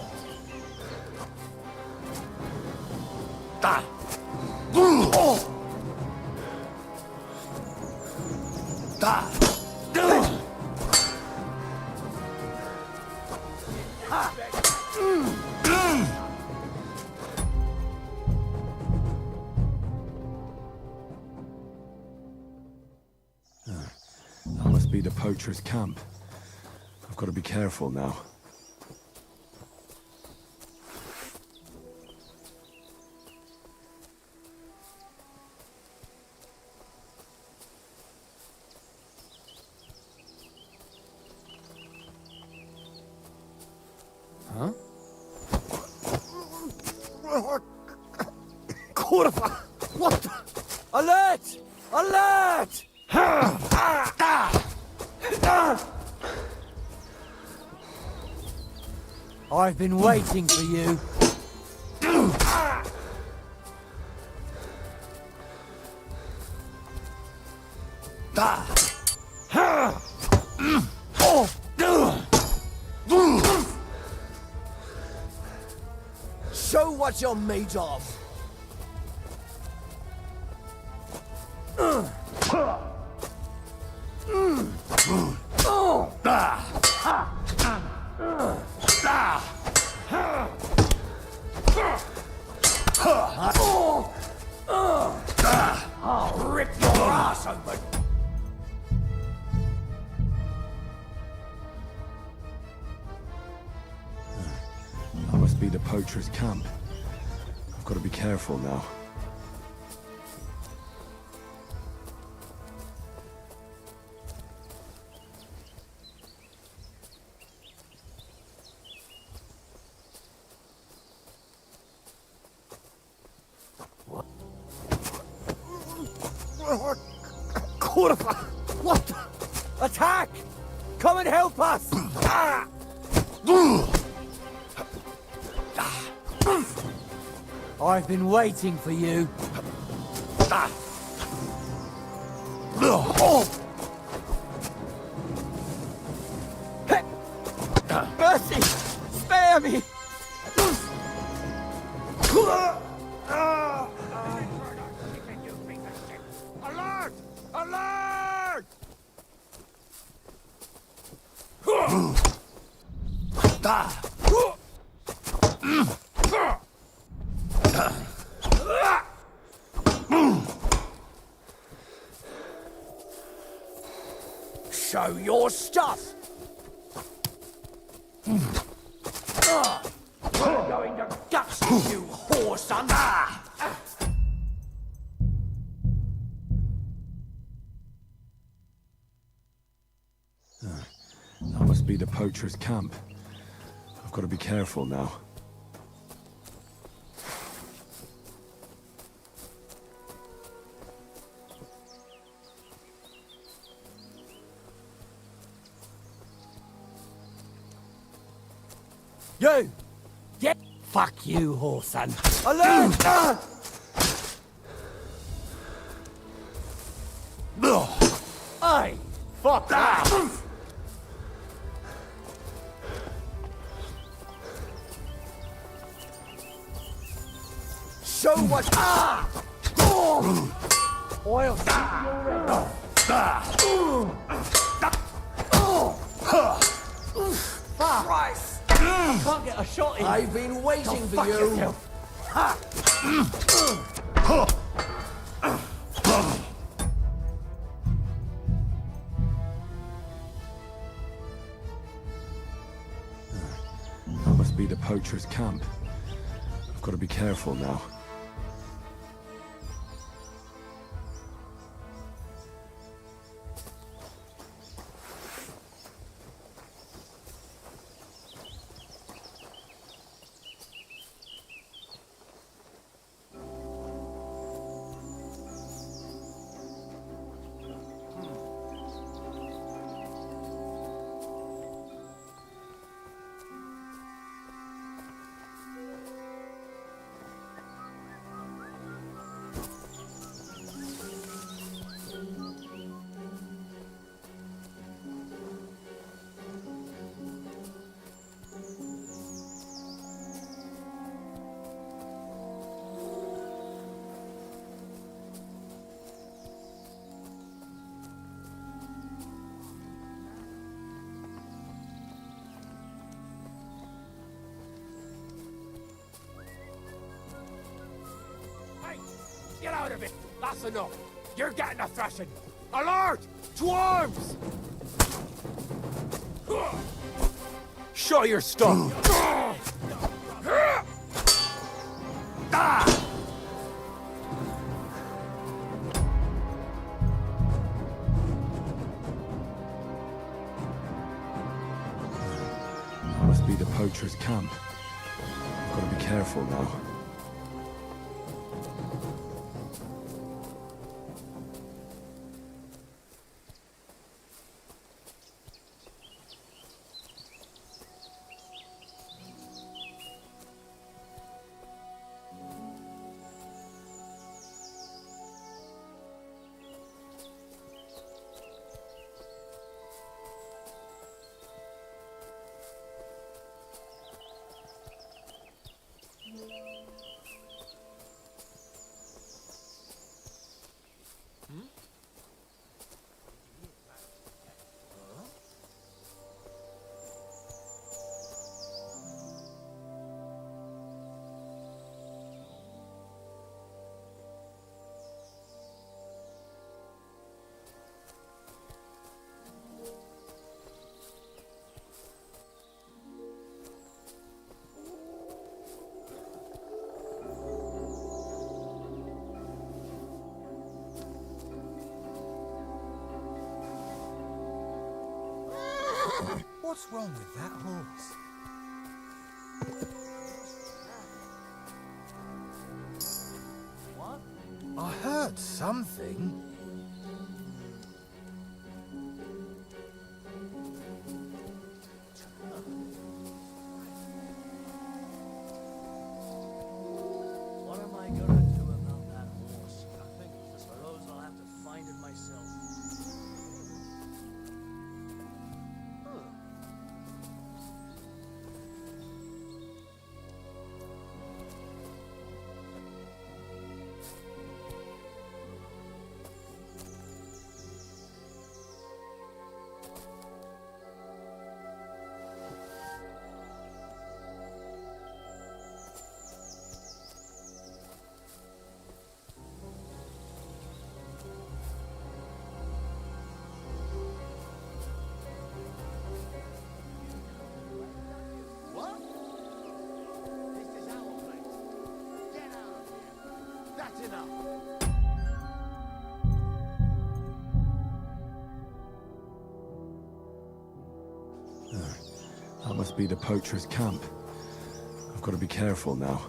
That must be the poacher's camp. I've got to be careful now. Huh? Kurva! What the? Alert! Alert! I've been waiting for you. Show what you're made of. I'll rip your ass open. That must be the poacher's camp. I've got to be careful now. Kurva! What the? Attack! Come and help us! I've been waiting for you. Mercy! Spare me! Alert! Alert! Show your stuff. We're going to guts you, whoreson! That must be poacher's camp. I've got to be careful now. You! Get... Fuck you, whoreson. Alert! Aye! Fuck that! Show what... Oil. Christ! I can't get a shot in. I've been waiting for fuck you. yourself. That must be the poacher's camp. I've got to be careful now. Get out of it! That's enough! You're getting a thrashing! Alert! To arms! Show your stuff! That must be the poacher's camp. I've got to be careful now. What's wrong with that horse? What? I heard something. What am I gonna do about that horse? I suppose I'll have to find it myself. What? This is our place. Get out of here. That's enough. must be the poacher's camp. I've got to be careful now.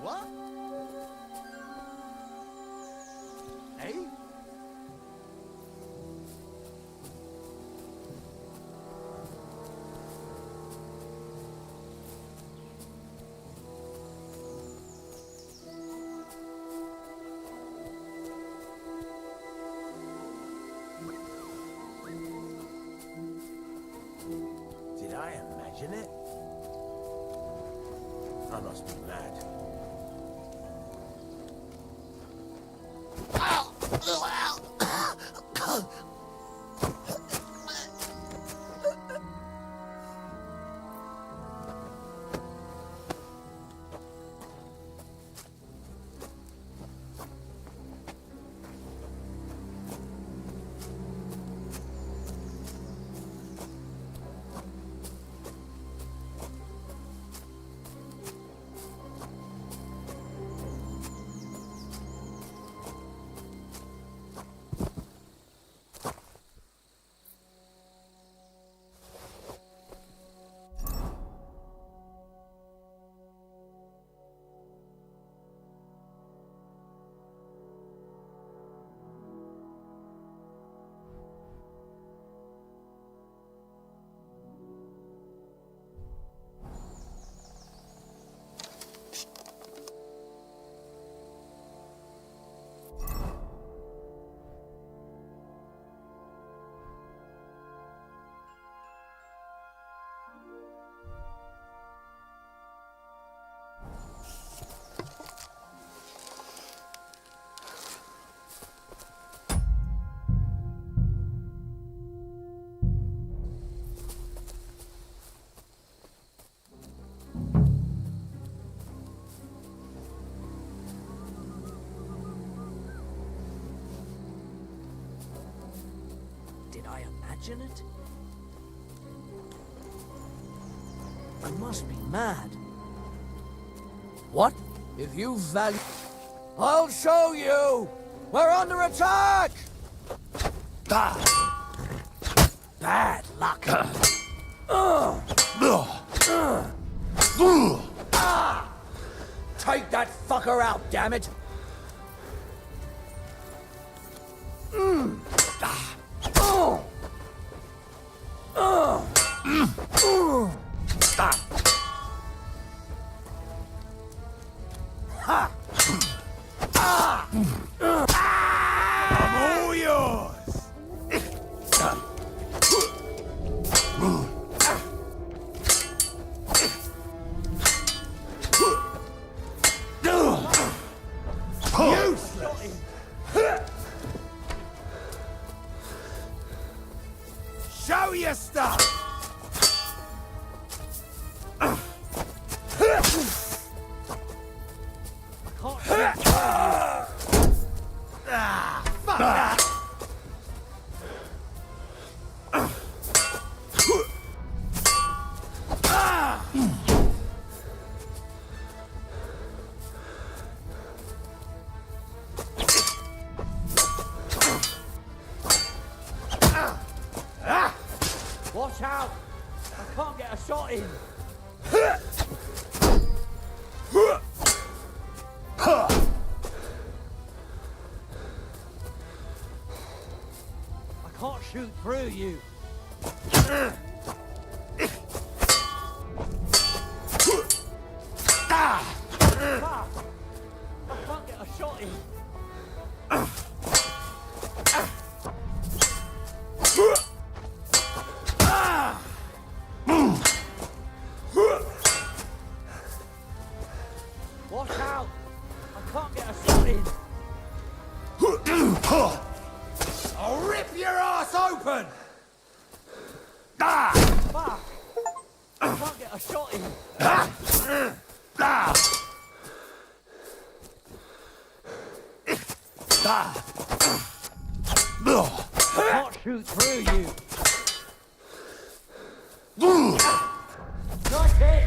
What? Hey? Did I imagine it? I must be mad. Did I imagine it? I must be mad. What? If you value... I'll show you! We're under attack! Ah. Bad luck. Take that fucker out, damn it! I'm all yours! Useless! Show your stuff! Fuck that! Watch out! I can't get a shot in. I can't shoot through you. Fuck! I can't get a shot in. Watch out! I can't get a shot in. I'll rip your ass open! Fuck! I can't get a shot in. I can't shoot through you. Nice hit!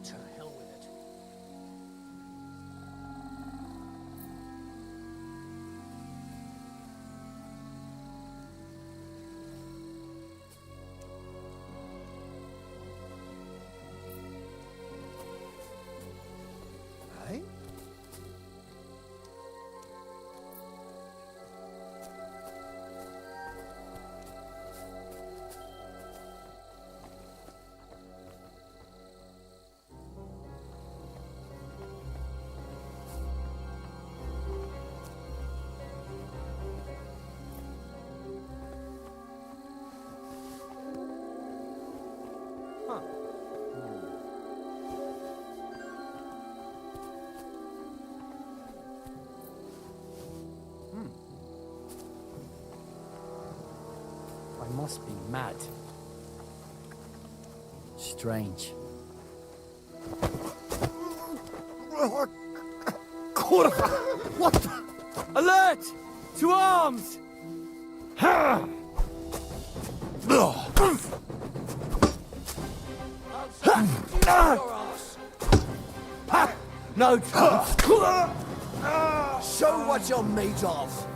To hell with it. Hey? I must be mad. Strange. What the? Alert! To arms! No chance. Show what you're made of.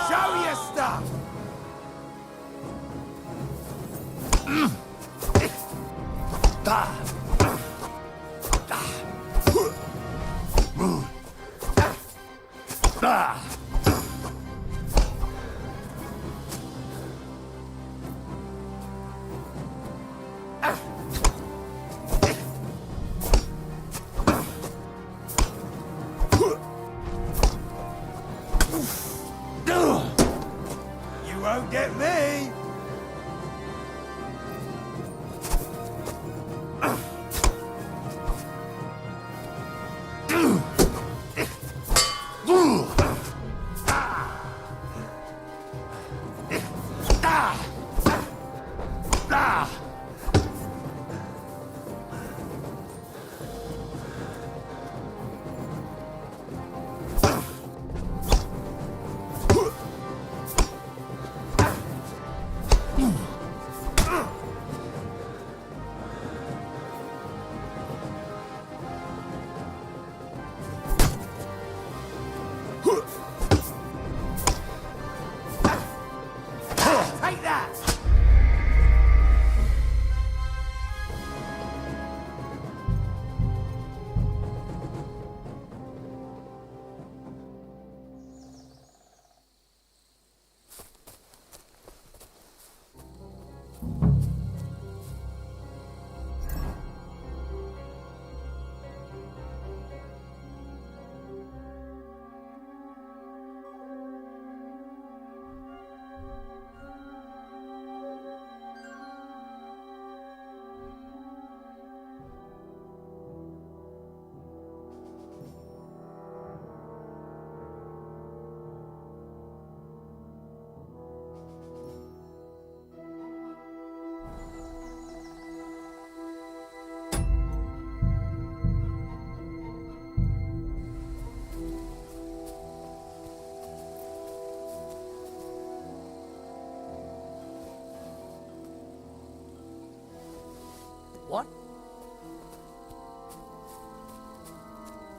Show your stuff! Can't get me! Take that! What?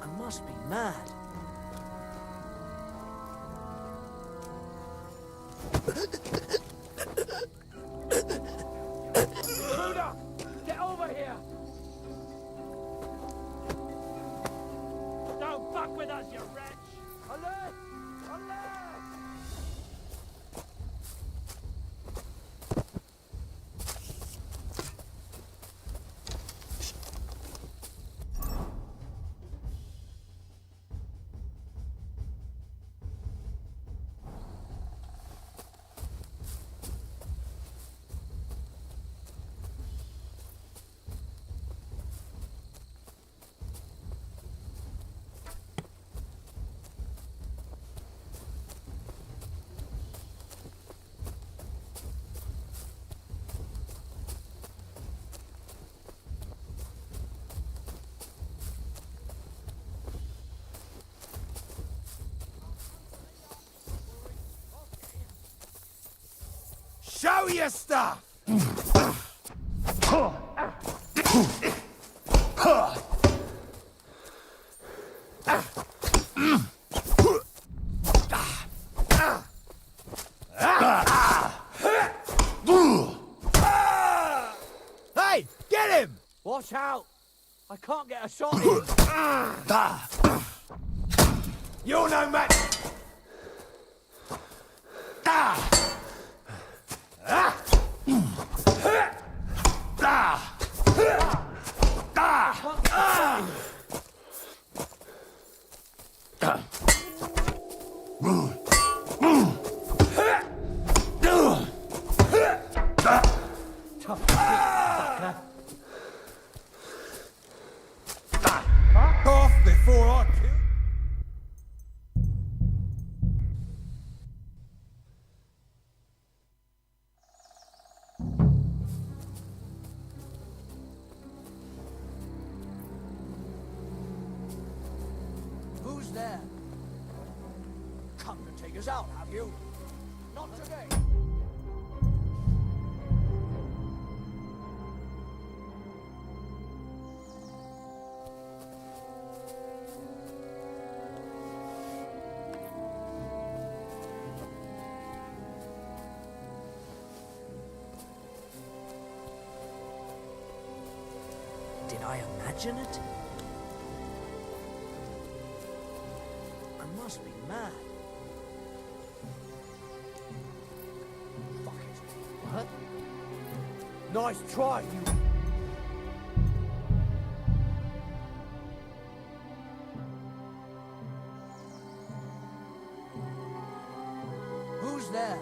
I must be mad. Buddha! Get over here! Don't fuck with us, you wretch! Alert! Alert! Show your stuff! Hey, get him! Watch out! I can't get a shot in. You're no match! Off before I kill. Who's there? Come to take us out, have you? Not today. Did I imagine it? I must be mad. Fuck it. What? Nice try, you... Who's there?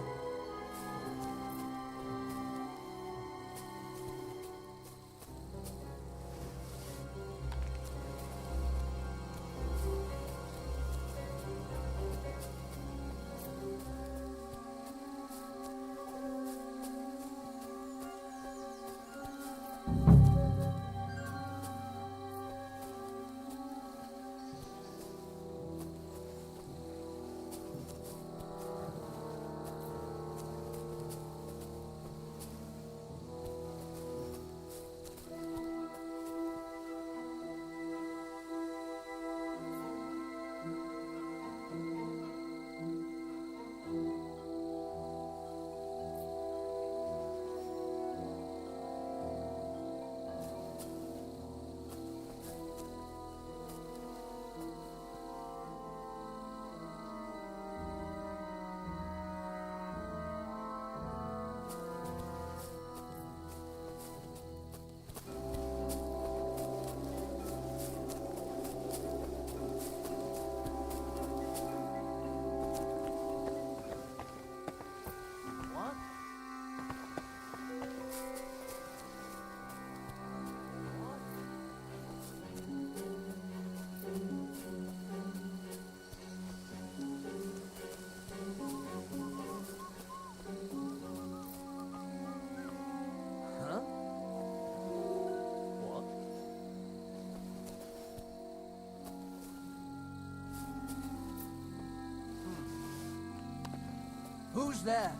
Who's there?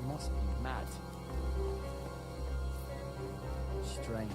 Must be mad. Strange.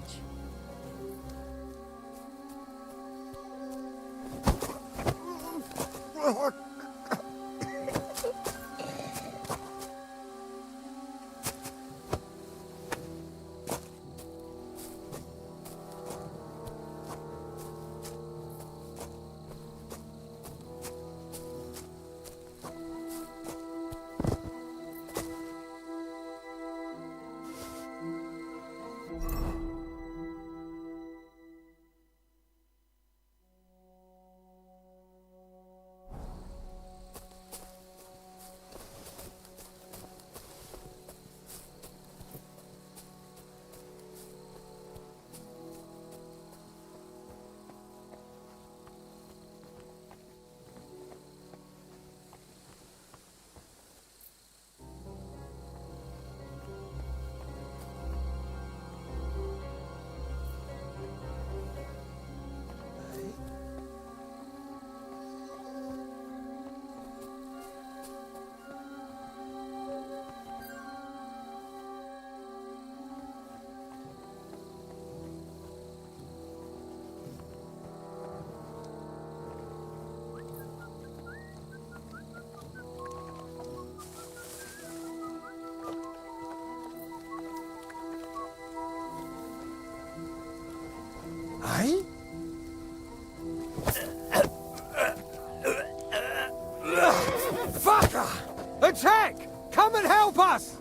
Aye? Fucker! Attack! Come and help us!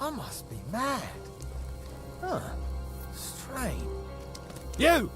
I must be mad. Huh. Strange. You!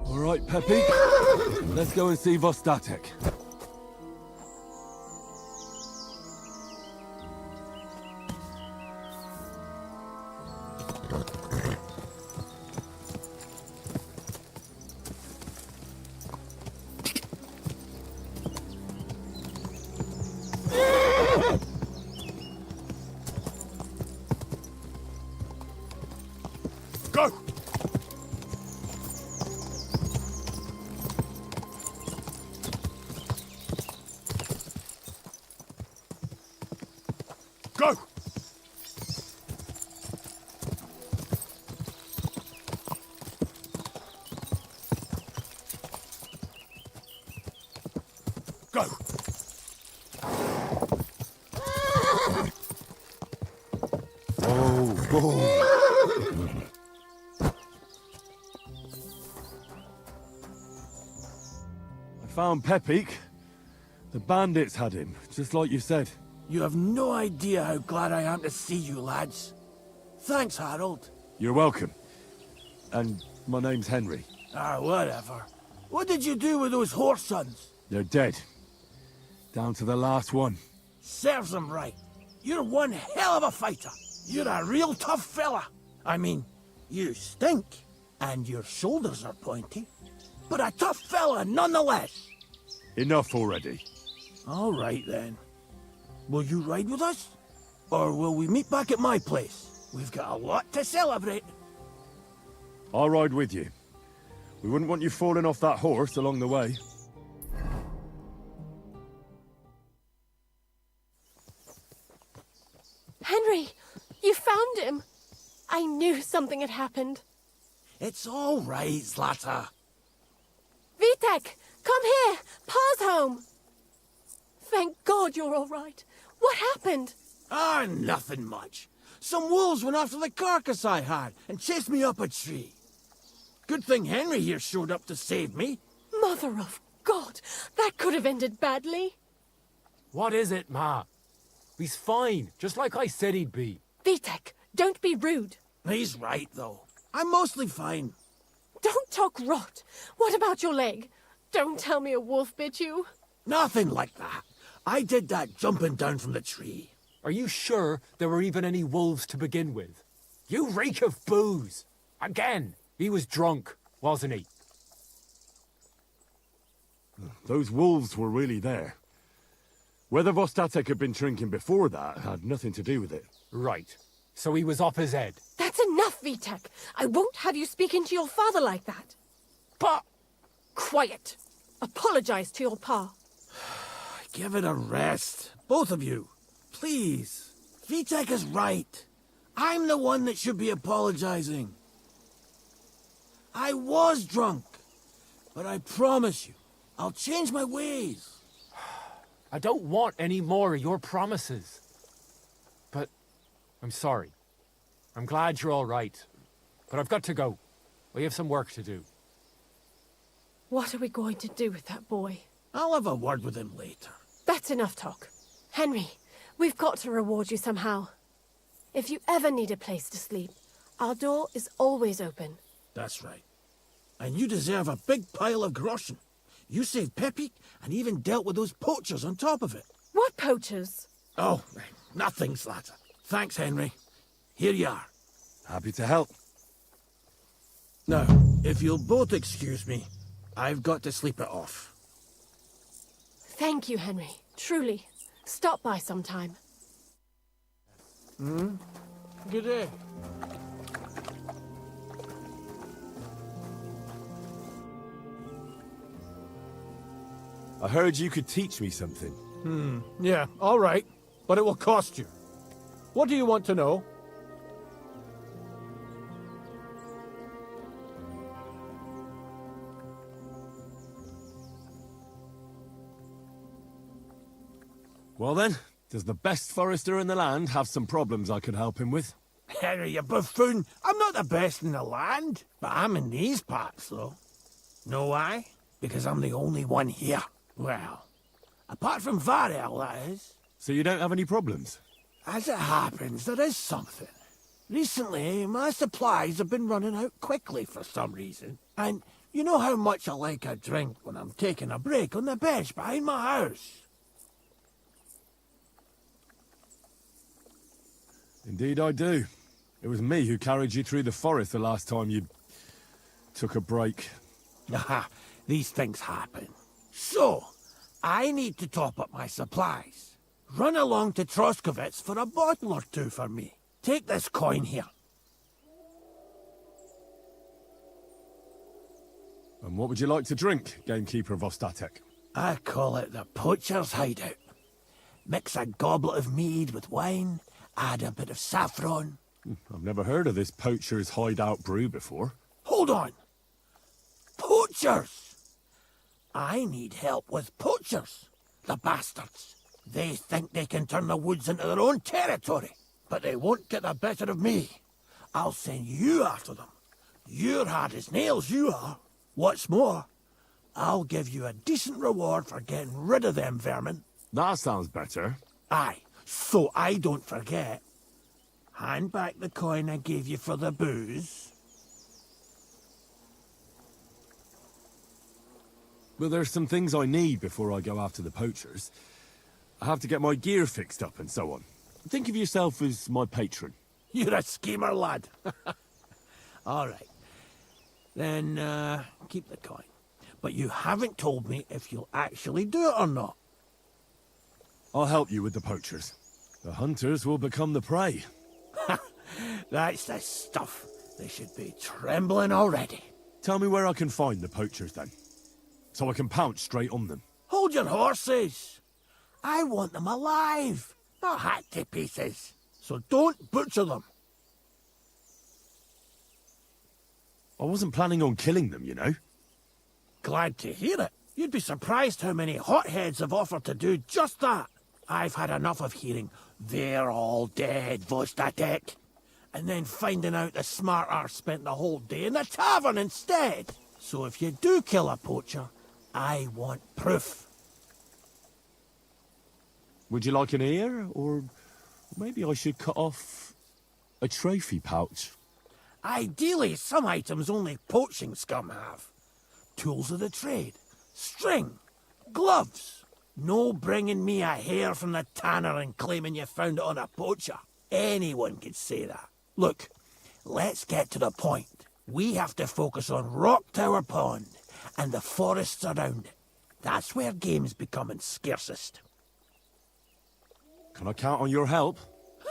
All right, Peppy. Let's go and see Vostatek. Go! Go! Go! Oh, whoa. I found Pepik. The bandits had him, just like you said. You have no idea how glad I am to see you, lads. Thanks, Harold. You're welcome. And my name's Henry. Ah, whatever. What did you do with those horse sons? They're dead. Down to the last one. Serves them right. You're one hell of a fighter. You're a real tough fella. I mean, you stink, and your shoulders are pointy. But a tough fella nonetheless. Enough already. All right, then. Will you ride with us? Or will we meet back at my place? We've got a lot to celebrate. I'll ride with you. We wouldn't want you falling off that horse along the way. Henry, you found him. I knew something had happened. It's all right, Zlata. Vitek, come here. Pa's home. Thank God you're all right. What happened? Ah, nothing much. Some wolves went after the carcass I had and chased me up a tree. Good thing Henry here showed up to save me. Mother of God, that could have ended badly. What is it, Ma? He's fine, just like I said he'd be. Vitek, don't be rude. He's right, though. I'm mostly fine. Don't talk rot. What about your leg? Don't tell me a wolf bit you. Nothing like that. I did that jumping down from the tree. Are you sure there were even any wolves to begin with? You reek of booze! Again, he was drunk, wasn't he? Those wolves were really there. Whether Vostatek had been drinking before that had nothing to do with it. Right. So he was off his head. That's enough, Vitek. I won't have you speaking to your father like that. But... Quiet. Apologize to your pa. Give it a rest. Both of you. Please. Vitek is right. I'm the one that should be apologizing. I was drunk. But I promise you, I'll change my ways. I don't want any more of your promises. But I'm sorry. I'm glad you're all right. But I've got to go. We have some work to do. What are we going to do with that boy? I'll have a word with him later. That's enough talk. Henry, we've got to reward you somehow. If you ever need a place to sleep, our door is always open. That's right. And you deserve a big pile of groschen. You saved Pepik and even dealt with those poachers on top of it. What poachers? Oh, nothing, Slatter. Thanks, Henry. Here you are. Happy to help. Now, if you'll both excuse me, I've got to sleep it off. Thank you, Henry. Truly. Stop by sometime. Good day. I heard you could teach me something. Yeah, all right. But it will cost you. What do you want to know? Well then, does the best forester in the land have some problems I could help him with? Henry, you buffoon. I'm not the best in the land, but I'm in these parts, though. Know why? Because I'm the only one here. Well, apart from Varel, that is. So you don't have any problems? As it happens, there is something. Recently, my supplies have been running out quickly for some reason. And You know how much I like a drink when I'm taking a break on the bench behind my house. Indeed I do. It was me who carried you through the forest the last time you took a break. Aha, these things happen. So, I need to top up my supplies. Run along to Troskovitz for a bottle or two for me. Take this coin here. And what would you like to drink, gamekeeper of Ostatek? I call it the poacher's hideout. Mix a goblet of mead with wine, add a bit of saffron. I've never heard of this poacher's hideout brew before. Hold on! Poachers! I need help with poachers. The bastards. They think they can turn the woods into their own territory, but they won't get the better of me. I'll send you after them. You're hard as nails, you are. What's more, I'll give you a decent reward for getting rid of them vermin. That sounds better. Aye, so I don't forget. Hand back the coin I gave you for the booze. Well, there's some things I need before I go after the poachers. I have to get my gear fixed up and so on. Think of yourself as my patron. You're a schemer, lad. All right. Then, keep the coin. But you haven't told me if you'll actually do it or not. I'll help you with the poachers. The hunters will become the prey. That's the stuff. They should be trembling already. Tell me where I can find the poachers, then. So I can pounce straight on them. Hold your horses. I want them alive, not hacked to pieces. So don't butcher them. I wasn't planning on killing them, you know. Glad to hear it. You'd be surprised how many hotheads have offered to do just that. I've had enough of hearing, "They're all dead, Vostatek," and then finding out the smart arse spent the whole day in the tavern instead. So if you do kill a poacher, I want proof. Would you like an ear? Or maybe I should cut off a trophy pouch? Ideally, some items only poaching scum have. Tools of the trade, string, gloves. No bringing me a hair from the tanner and claiming you found it on a poacher. Anyone could say that. Look, let's get to the point. We have to focus on Rock Tower Pond and the forests around it. That's where game's becoming scarcest. Can I count on your help?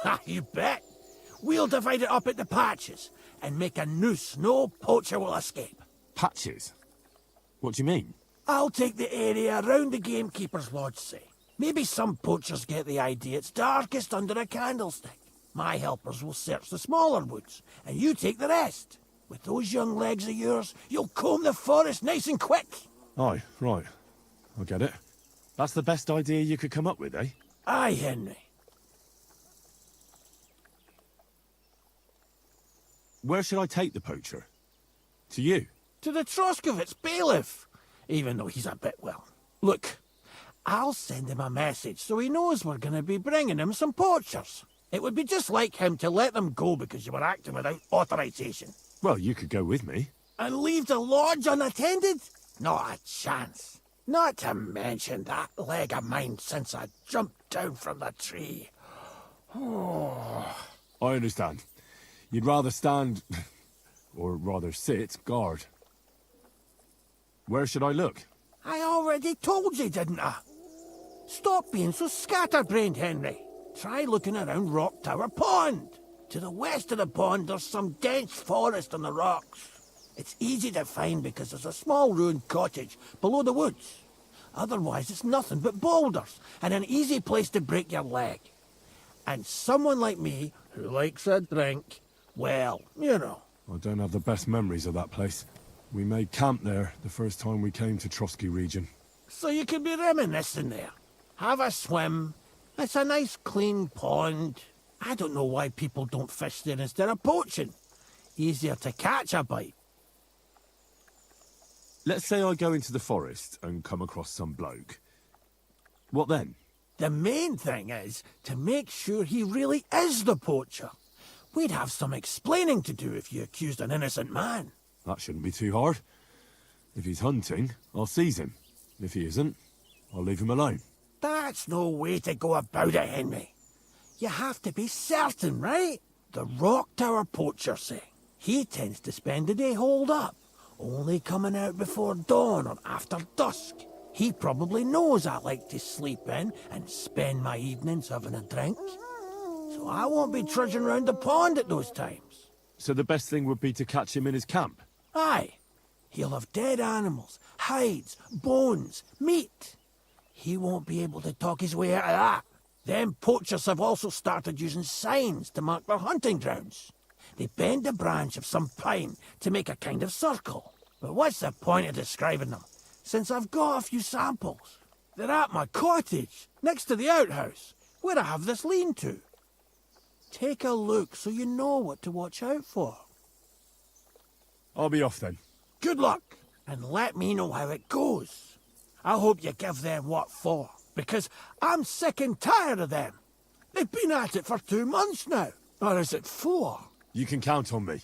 Ha, you bet. We'll divide it up into patches and make a noose no poacher will escape. Patches? What do you mean? I'll take the area around the gamekeeper's lodge, say. Maybe some poachers get the idea it's darkest under a candlestick. My helpers will search the smaller woods, and you take the rest. With those young legs of yours, you'll comb the forest nice and quick. Aye, right. I get it. That's the best idea you could come up with, eh? Aye, Henry. Where should I take the poacher? To you? To the Troskovitz bailiff, even though he's a bit well. Look, I'll send him a message so he knows we're going to be bringing him some poachers. It would be just like him to let them go because you were acting without authorization. Well, you could go with me. And leave the lodge unattended? Not a chance. Not to mention that leg of mine since I jumped down from the tree. I understand. You'd rather stand, or rather sit, guard. Where should I look? I already told you, didn't I? Stop being so scatterbrained, Henry. Try looking around Rock Tower Pond. To the west of the pond, there's some dense forest on the rocks. It's easy to find because there's a small ruined cottage below the woods. Otherwise, it's nothing but boulders and an easy place to break your leg. And someone like me, who likes a drink, well, you know. I don't have the best memories of that place. We made camp there the first time we came to Trotsky region. So you could be reminiscing there. Have a swim. It's a nice clean pond. I don't know why people don't fish there instead of poaching. Easier to catch a bite. Let's say I go into the forest and come across some bloke. What then? The main thing is to make sure he really is the poacher. We'd have some explaining to do if you accused an innocent man. That shouldn't be too hard. If he's hunting, I'll seize him. If he isn't, I'll leave him alone. That's no way to go about it, Henry. You have to be certain, right? The Rock Tower poacher say he tends to spend the day holed up, only coming out before dawn or after dusk. He probably knows I like to sleep in and spend my evenings having a drink. So I won't be trudging round the pond at those times. So the best thing would be to catch him in his camp? Aye. He'll have dead animals, hides, bones, meat. He won't be able to talk his way out of that. Them poachers have also started using signs to mark their hunting grounds. They bend a branch of some pine to make a kind of circle. But what's the point of describing them, since I've got a few samples? They're at my cottage, next to the outhouse, where I have this lean-to. Take a look so you know what to watch out for. I'll be off then. Good luck, and let me know how it goes. I hope you give them what for, because I'm sick and tired of them. They've been at it for 2 months now. Or is it 4? You can count on me.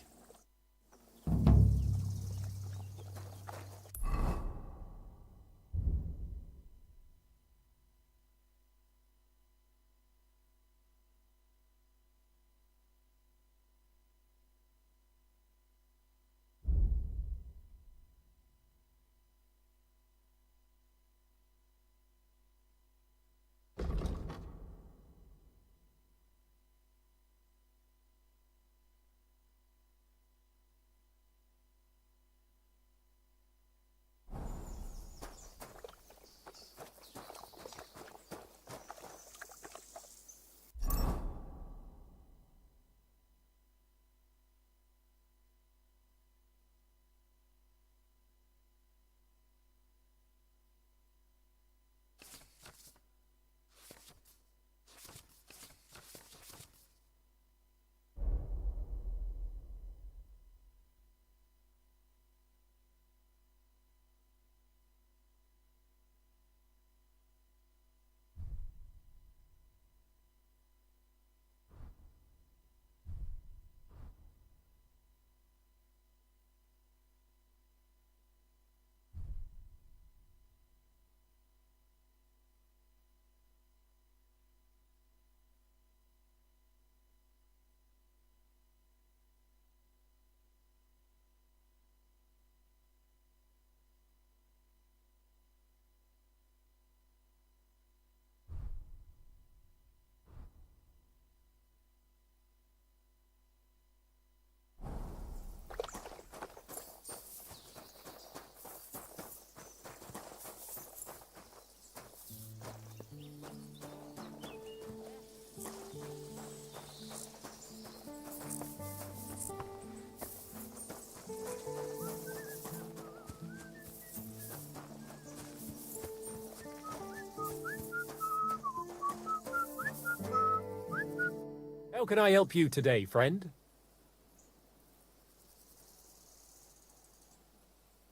How can I help you today, friend?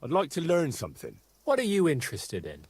I'd like to learn something. What are you interested in?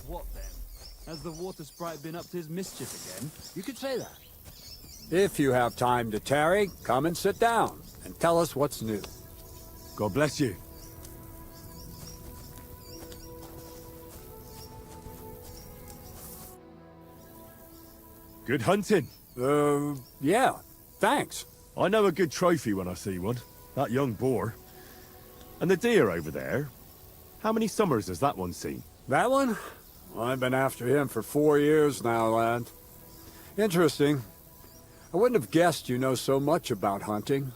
What then? Has the water sprite been up to his mischief again? You could say that. If you have time to tarry, come and sit down and tell us what's new. God bless you. Good hunting. Yeah, thanks. I know a good trophy when I see one. That young boar. And the deer over there. How many summers has that one seen? That one? I've been after him for 4 years now, lad. Interesting. I wouldn't have guessed you know so much about hunting.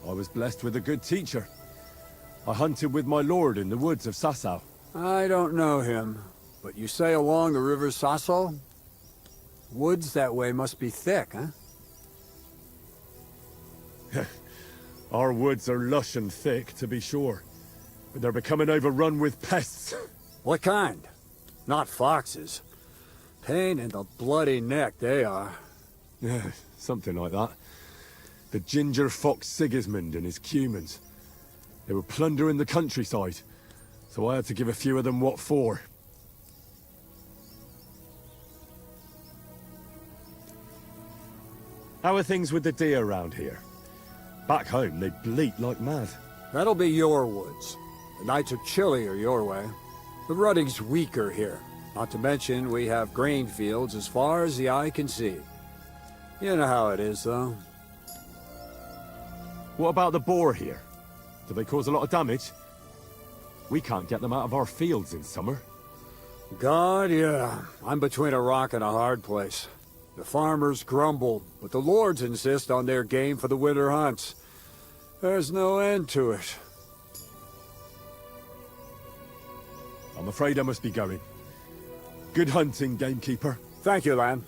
I was blessed with a good teacher. I hunted with my lord in the woods of Sasau. I don't know him, but you say along the river Sasso? Woods that way must be thick, huh? Our woods are lush and thick, to be sure. But they're becoming overrun with pests. What kind? Not foxes. Pain in the bloody neck, they are. Yeah, something like that. The ginger fox Sigismund and his cumans. They were plundering the countryside, so I had to give a few of them what for. How are things with the deer around here? Back home, they bleat like mad. That'll be your woods. The nights are chillier your way. The rutting's weaker here. Not to mention, we have grain fields as far as the eye can see. You know how it is, though. What about the boar here? Do they cause a lot of damage? We can't get them out of our fields in summer. God, yeah. I'm between a rock and a hard place. The farmers grumble, but the lords insist on their game for the winter hunts. There's no end to it. I'm afraid I must be going. Good hunting, gamekeeper. Thank you, lad.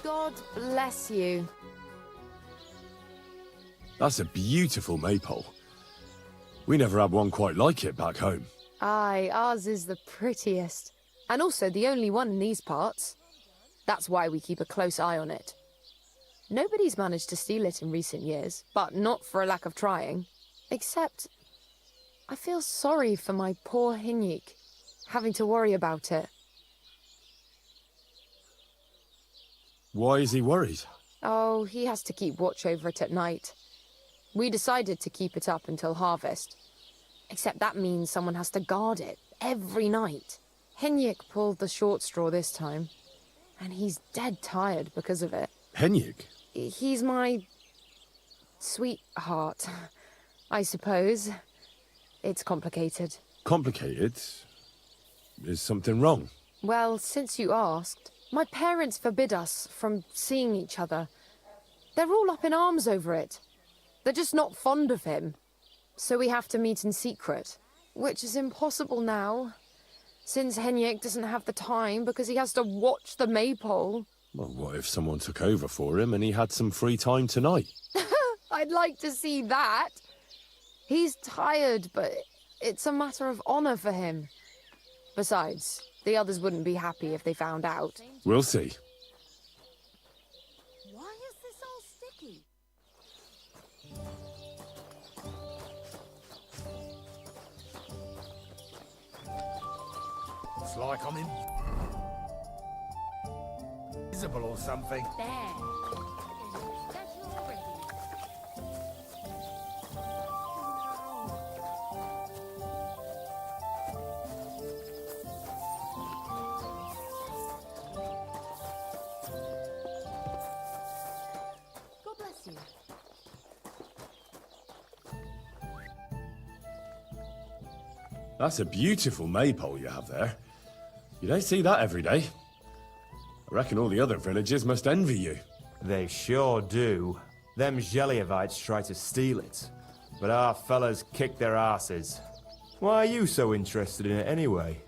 God bless you. That's a beautiful maypole. We never had one quite like it back home. Aye, ours is the prettiest. And also the only one in these parts. That's why we keep a close eye on it. Nobody's managed to steal it in recent years, but not for a lack of trying. Except, I feel sorry for my poor Hinyik, having to worry about it. Why is he worried? Oh, he has to keep watch over it at night. We decided to keep it up until harvest. Except that means someone has to guard it every night. Hinyik pulled the short straw this time, and he's dead tired because of it. Henyik? He's my sweetheart, I suppose. It's complicated. Complicated? Is something wrong? Well, since you asked, my parents forbid us from seeing each other. They're all up in arms over it. They're just not fond of him. So we have to meet in secret, which is impossible now, since Henyek doesn't have the time because he has to watch the maypole. Well, what if someone took over for him and he had some free time tonight? I'd like to see that. He's tired, but it's a matter of honor for him. Besides, the others wouldn't be happy if they found out. We'll see. Why is this all sticky? It's like I'm invisible or something. There. That's all ready. God bless you. That's a beautiful maypole you have there. You don't see that every day. I reckon all the other villagers must envy you. They sure do. Them Geliovites try to steal it, but our fellas kick their asses. Why are you so interested in it anyway?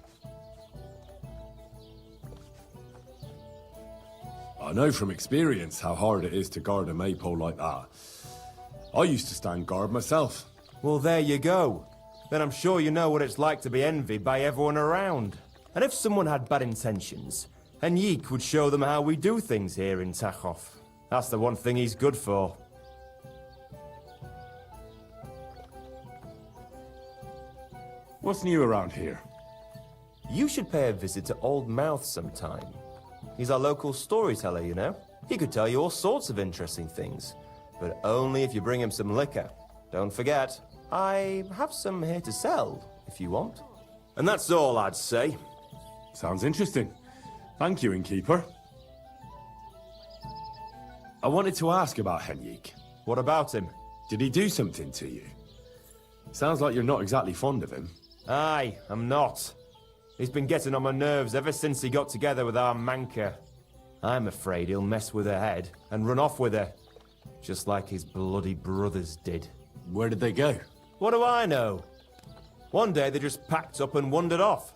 I know from experience how hard it is to guard a maypole like that. I used to stand guard myself. Well, there you go. Then I'm sure you know what it's like to be envied by everyone around. And if someone had bad intentions, Henrik would show them how we do things here in Tachov. That's the one thing he's good for. What's new around here? You should pay a visit to Old Mouth sometime. He's our local storyteller, you know. He could tell you all sorts of interesting things, but only if you bring him some liquor. Don't forget, I have some here to sell, if you want. And that's all I'd say. Sounds interesting. Thank you, innkeeper. I wanted to ask about Henrik. What about him? Did he do something to you? Sounds like you're not exactly fond of him. Aye, I'm not. He's been getting on my nerves ever since he got together with our Manka. I'm afraid he'll mess with her head and run off with her, just like his bloody brothers did. Where did they go? What do I know? One day they just packed up and wandered off.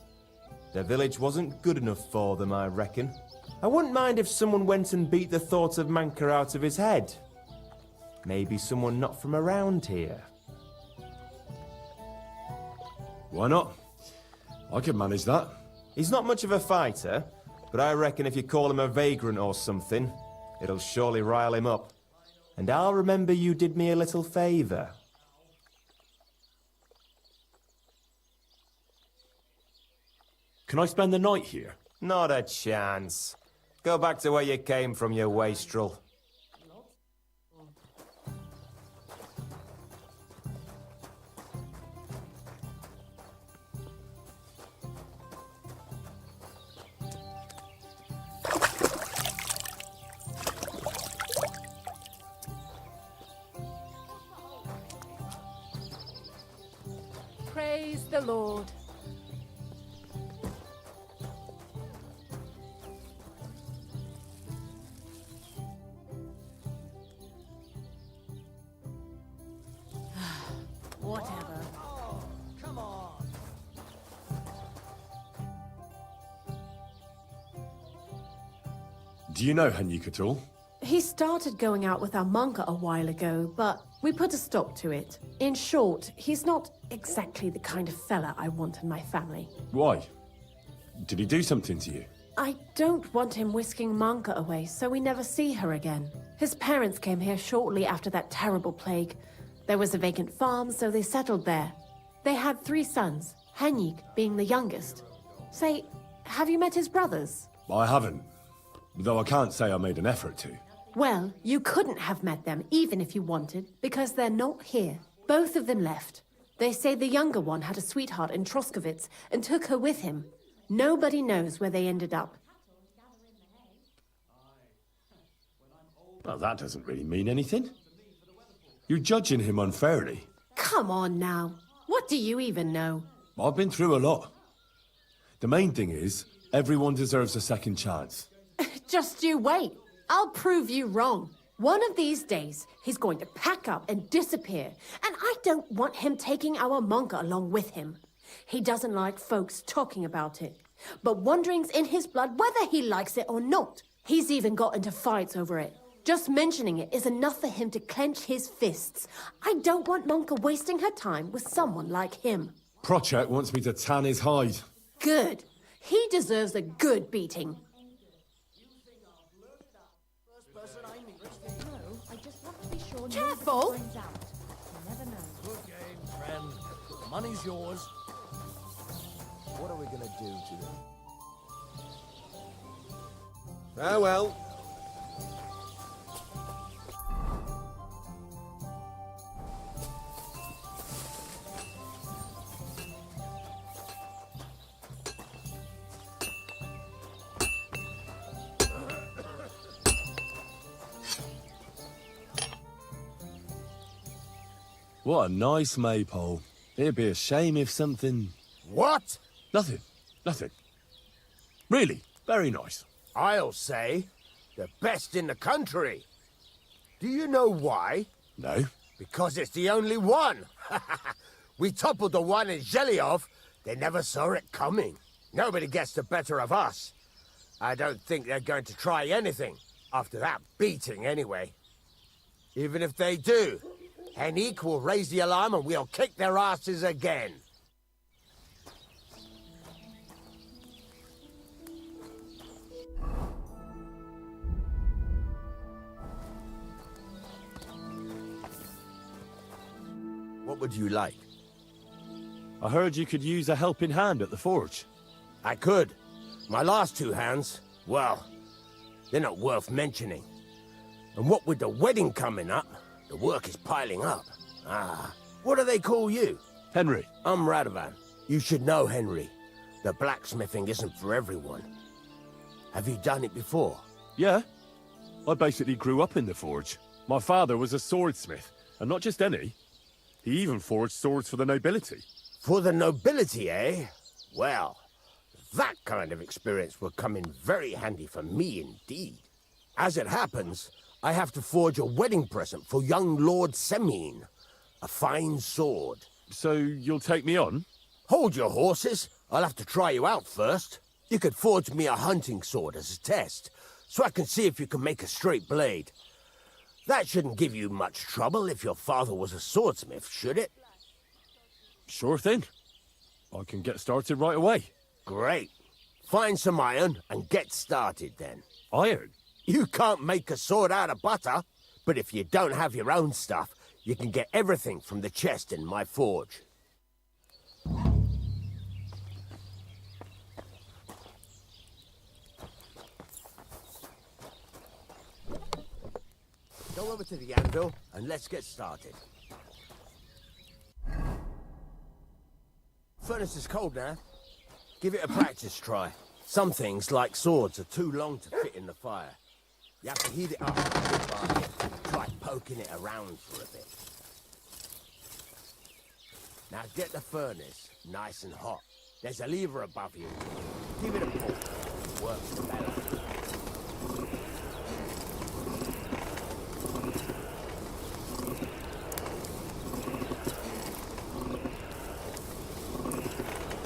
Their village wasn't good enough for them, I reckon. I wouldn't mind if someone went and beat the thought of Manka out of his head. Maybe someone not from around here. Why not? I can manage that. He's not much of a fighter, but I reckon if you call him a vagrant or something, it'll surely rile him up. And I'll remember you did me a little favor. Can I spend the night here? Not a chance. Go back to where you came from, you wastrel. Praise the Lord. Whatever. Oh, come on. Do you know Henrik at all? He started going out with our Monka a while ago, but we put a stop to it. In short, he's not exactly the kind of fella I want in my family. Why? Did he do something to you? I don't want him whisking Monka away, so we never see her again. His parents came here shortly after that terrible plague. There was a vacant farm, so they settled there. They had 3 sons, Henrik being the youngest. Say, have you met his brothers? I haven't, though I can't say I made an effort to. Well, you couldn't have met them even if you wanted, because they're not here. Both of them left. They say the younger one had a sweetheart in Troskovitz and took her with him. Nobody knows where they ended up. Well, that doesn't really mean anything. You're judging him unfairly. Come on now. What do you even know? I've been through a lot. The main thing is, everyone deserves a second chance. Just you wait. I'll prove you wrong. One of these days, he's going to pack up and disappear, and I don't want him taking our Monka along with him. He doesn't like folks talking about it, but wandering's in his blood whether he likes it or not. He's even got into fights over it. Just mentioning it is enough for him to clench his fists. I don't want Monka wasting her time with someone like him. Prochek wants me to tan his hide. Good. He deserves a good beating. Careful! Good game, friend. The money's yours. What are we gonna do to them? Farewell. What a nice maypole. It'd be a shame if something What? Nothing. Nothing. Really, very nice. I'll say, the best in the country. Do you know why? No. Because it's the only one. We toppled the one in Zhelyov. They never saw it coming. Nobody gets the better of us. I don't think they're going to try anything after that beating anyway. Even if they do, Henrik will raise the alarm and we'll kick their asses again. What would you like? I heard you could use a helping hand at the forge. I could. My last 2 hands, well, they're not worth mentioning. And what with the wedding coming up, the work is piling up. What do they call you? Henry. I'm Radovan. You should know, Henry. The blacksmithing isn't for everyone. Have you done it before? Yeah. I basically grew up in the forge. My father was a swordsmith, and not just any. He even forged swords for the nobility. For the nobility, eh? Well, that kind of experience will come in very handy for me indeed. As it happens, I have to forge a wedding present for young Lord Semine. A fine sword. So you'll take me on? Hold your horses. I'll have to try you out first. You could forge me a hunting sword as a test, so I can see if you can make a straight blade. That shouldn't give you much trouble if your father was a swordsmith, should it? Sure thing. I can get started right away. Great. Find some iron and get started then. Iron? You can't make a sword out of butter, but if you don't have your own stuff, you can get everything from the chest in my forge. Go over to the anvil and let's get started. Furnace is cold now. Give it a practice try. Some things, like swords, are too long to fit in the fire. You have to heat it up with a bucket. Try poking it around for a bit. Now get the furnace nice and hot. There's a lever above you. Give it a pull. It works better.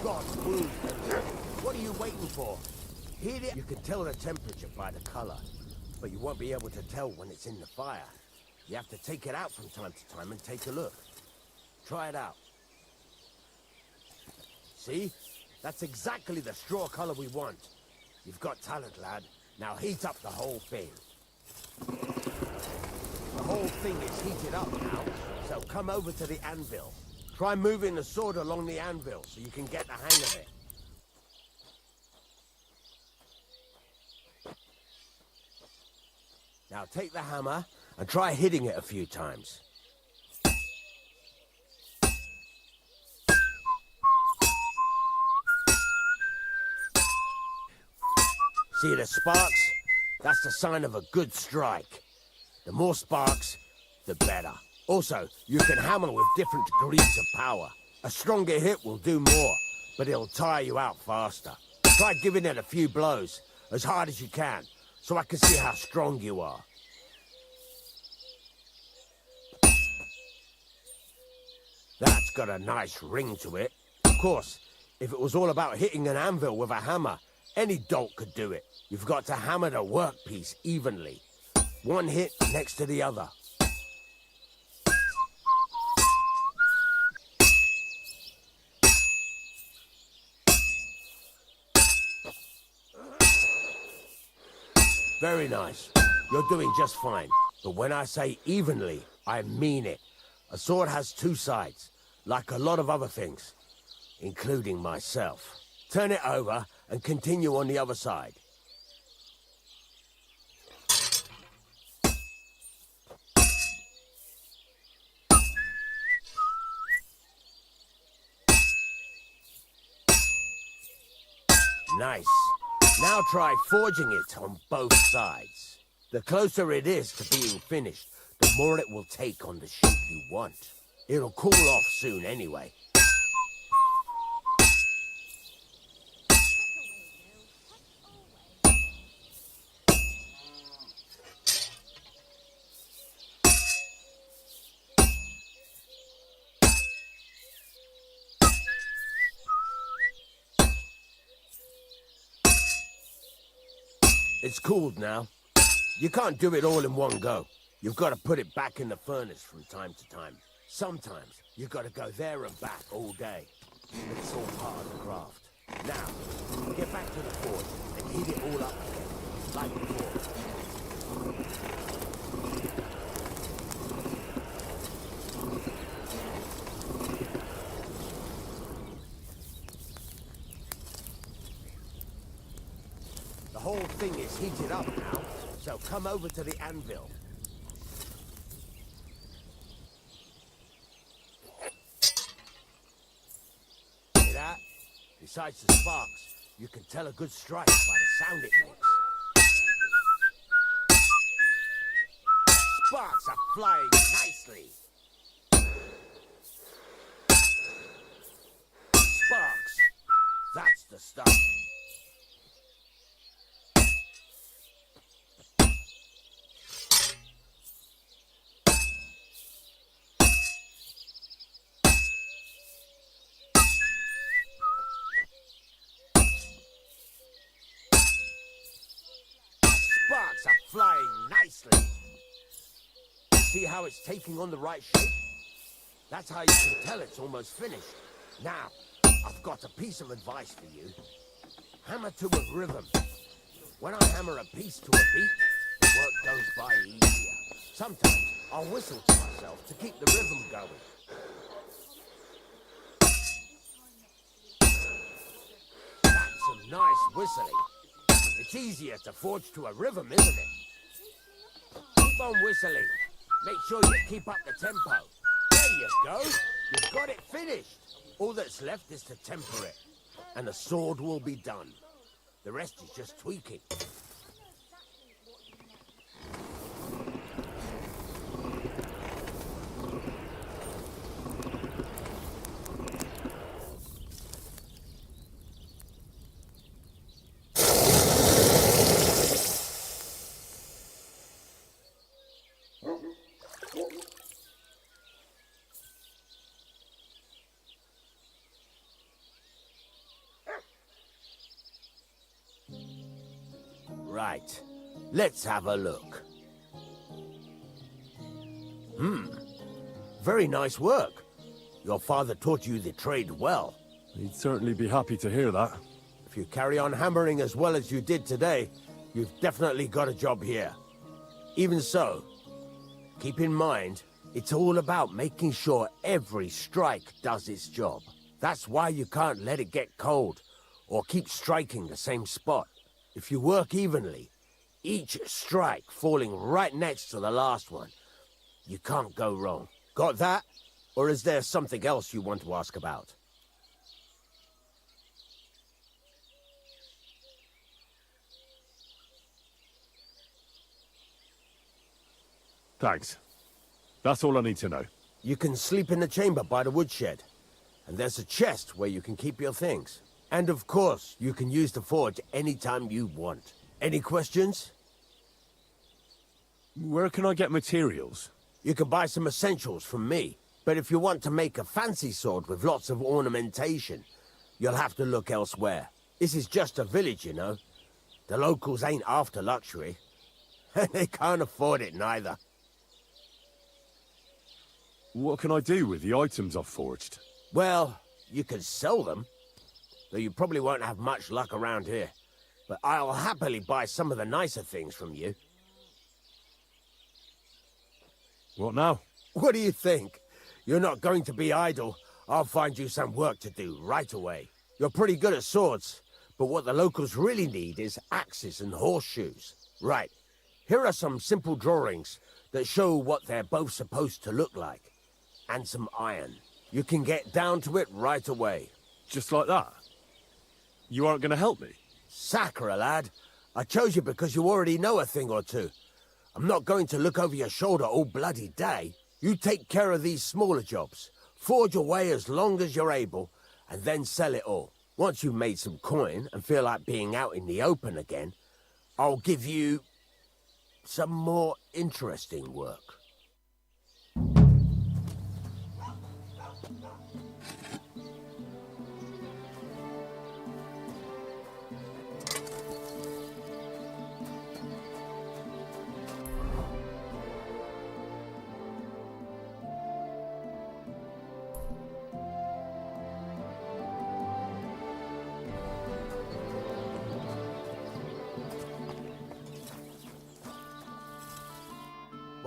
God's wound, Henry. What are you waiting for? Heat it. You can tell the temperature by the color, but you won't be able to tell when it's in the fire. You have to take it out from time to time and take a look. Try it out. See? That's exactly the straw color we want. You've got talent, lad. Now heat up the whole thing. The whole thing is heated up now, so come over to the anvil. Try moving the sword along the anvil so you can get the hang of it. Now take the hammer and try hitting it a few times. See the sparks? That's the sign of a good strike. The more sparks, the better. Also, you can hammer with different degrees of power. A stronger hit will do more, but it'll tire you out faster. Try giving it a few blows, as hard as you can, so I can see how strong you are. That's got a nice ring to it. Of course, if it was all about hitting an anvil with a hammer, any dolt could do it. You've got to hammer the workpiece evenly. One hit next to the other. Very nice. You're doing just fine. But when I say evenly, I mean it. A sword has two sides, like a lot of other things, including myself. Turn it over and continue on the other side. Nice. Now try forging it on both sides. The closer it is to being finished, the more it will take on the shape you want. It'll cool off soon anyway. It's cooled now. You can't do it all in one go. You've got to put it back in the furnace from time to time. Sometimes you've got to go there and back all day. But it's all part of the craft. Now, get back to the forge and heat it all up again, like before. The whole thing is heated up now, so come over to the anvil. See that? Besides the sparks, you can tell a good strike by the sound it makes. Sparks are flying nicely. Sparks. That's the stuff. Sparks are flying nicely. See how it's taking on the right shape? That's how you can tell it's almost finished. Now, I've got a piece of advice for you. Hammer to a rhythm. When I hammer a piece to a beat, the work goes by easier. Sometimes I'll whistle to myself to keep the rhythm going. That's some nice whistling. It's easier to forge to a rhythm, isn't it? Keep on whistling. Make sure you keep up the tempo. There you go. You've got it finished. All that's left is to temper it, and the sword will be done. The rest is just tweaking. Right, let's have a look. Very nice work. Your father taught you the trade well. He'd certainly be happy to hear that. If you carry on hammering as well as you did today, you've definitely got a job here. Even so, keep in mind, it's all about making sure every strike does its job. That's why you can't let it get cold, or keep striking the same spot. If you work evenly, each strike falling right next to the last one, you can't go wrong. Got that? Or is there something else you want to ask about? Thanks. That's all I need to know. You can sleep in the chamber by the woodshed. And there's a chest where you can keep your things. And of course, you can use the forge anytime you want. Any questions? Where can I get materials? You can buy some essentials from me. But if you want to make a fancy sword with lots of ornamentation, you'll have to look elsewhere. This is just a village, you know. The locals ain't after luxury. They can't afford it neither. What can I do with the items I've forged? Well, you can sell them. Though you probably won't have much luck around here. But I'll happily buy some of the nicer things from you. What now? What do you think? You're not going to be idle. I'll find you some work to do right away. You're pretty good at swords, but what the locals really need is axes and horseshoes. Right, here are some simple drawings that show what they're both supposed to look like. And some iron. You can get down to it right away. Just like that? You aren't going to help me? Sacre, lad. I chose you because you already know a thing or two. I'm not going to look over your shoulder all bloody day. You take care of these smaller jobs. Forge away as long as you're able, and then sell it all. Once you've made some coin and feel like being out in the open again, I'll give you some more interesting work.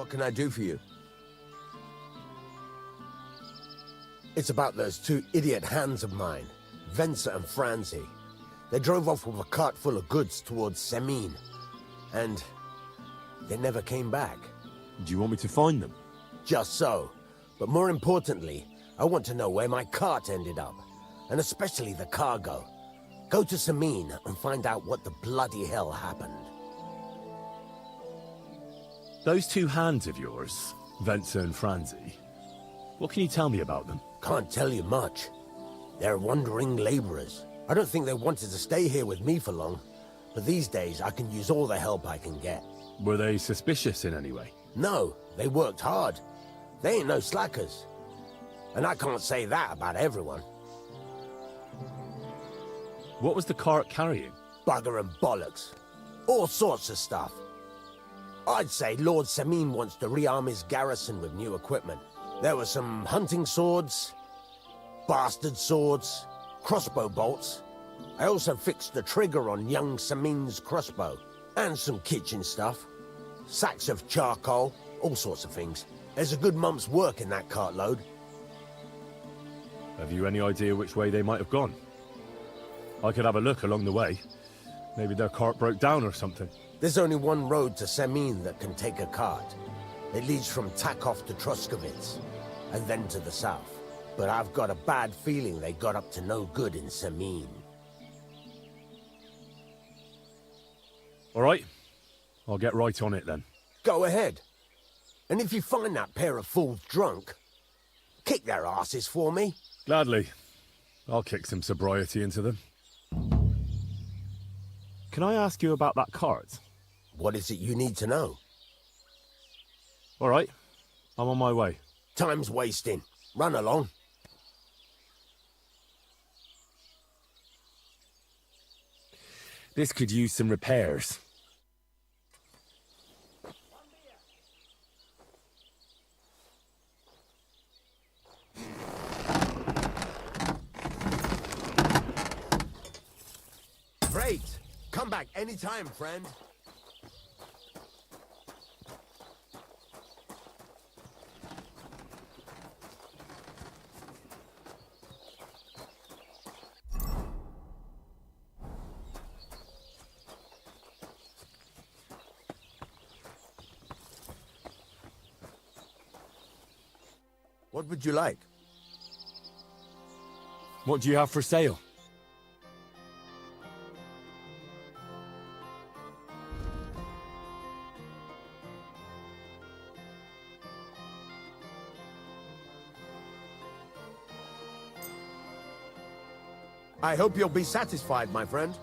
What can I do for you? It's about those two idiot hands of mine, Venser and Franzi. They drove off with a cart full of goods towards Semin, and they never came back. Do you want me to find them? Just so. But more importantly, I want to know where my cart ended up, and especially the cargo. Go to Semin and find out what the bloody hell happened. Those two hands of yours, Venser and Franzi, what can you tell me about them? Can't tell you much. They're wandering laborers. I don't think they wanted to stay here with me for long, but these days I can use all the help I can get. Were they suspicious in any way? No, they worked hard. They ain't no slackers. And I can't say that about everyone. What was the cart carrying? Bugger and bollocks. All sorts of stuff. I'd say Lord Semin wants to rearm his garrison with new equipment. There were some hunting swords, bastard swords, crossbow bolts. I also fixed the trigger on young Semin's crossbow. And some kitchen stuff. Sacks of charcoal, all sorts of things. There's a good month's work in that cartload. Have you any idea which way they might have gone? I could have a look along the way. Maybe their cart broke down or something. There's only one road to Semin that can take a cart. It leads from Takov to Troskovitz, and then to the south. But I've got a bad feeling they got up to no good in Semin. All right. I'll get right on it then. Go ahead. And if you find that pair of fools drunk, kick their asses for me. Gladly. I'll kick some sobriety into them. Can I ask you about that cart? What is it you need to know? All right. I'm on my way. Time's wasting. Run along. This could use some repairs. Great! Come back anytime, friend. What would you like? What do you have for sale? I hope you'll be satisfied, my friend.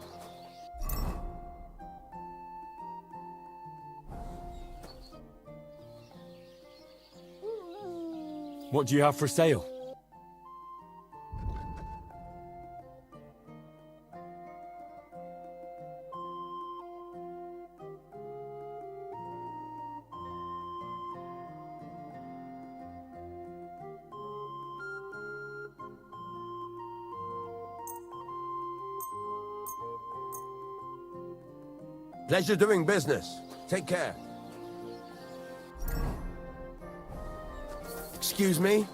What do you have for sale? Pleasure doing business. Take care. Excuse me?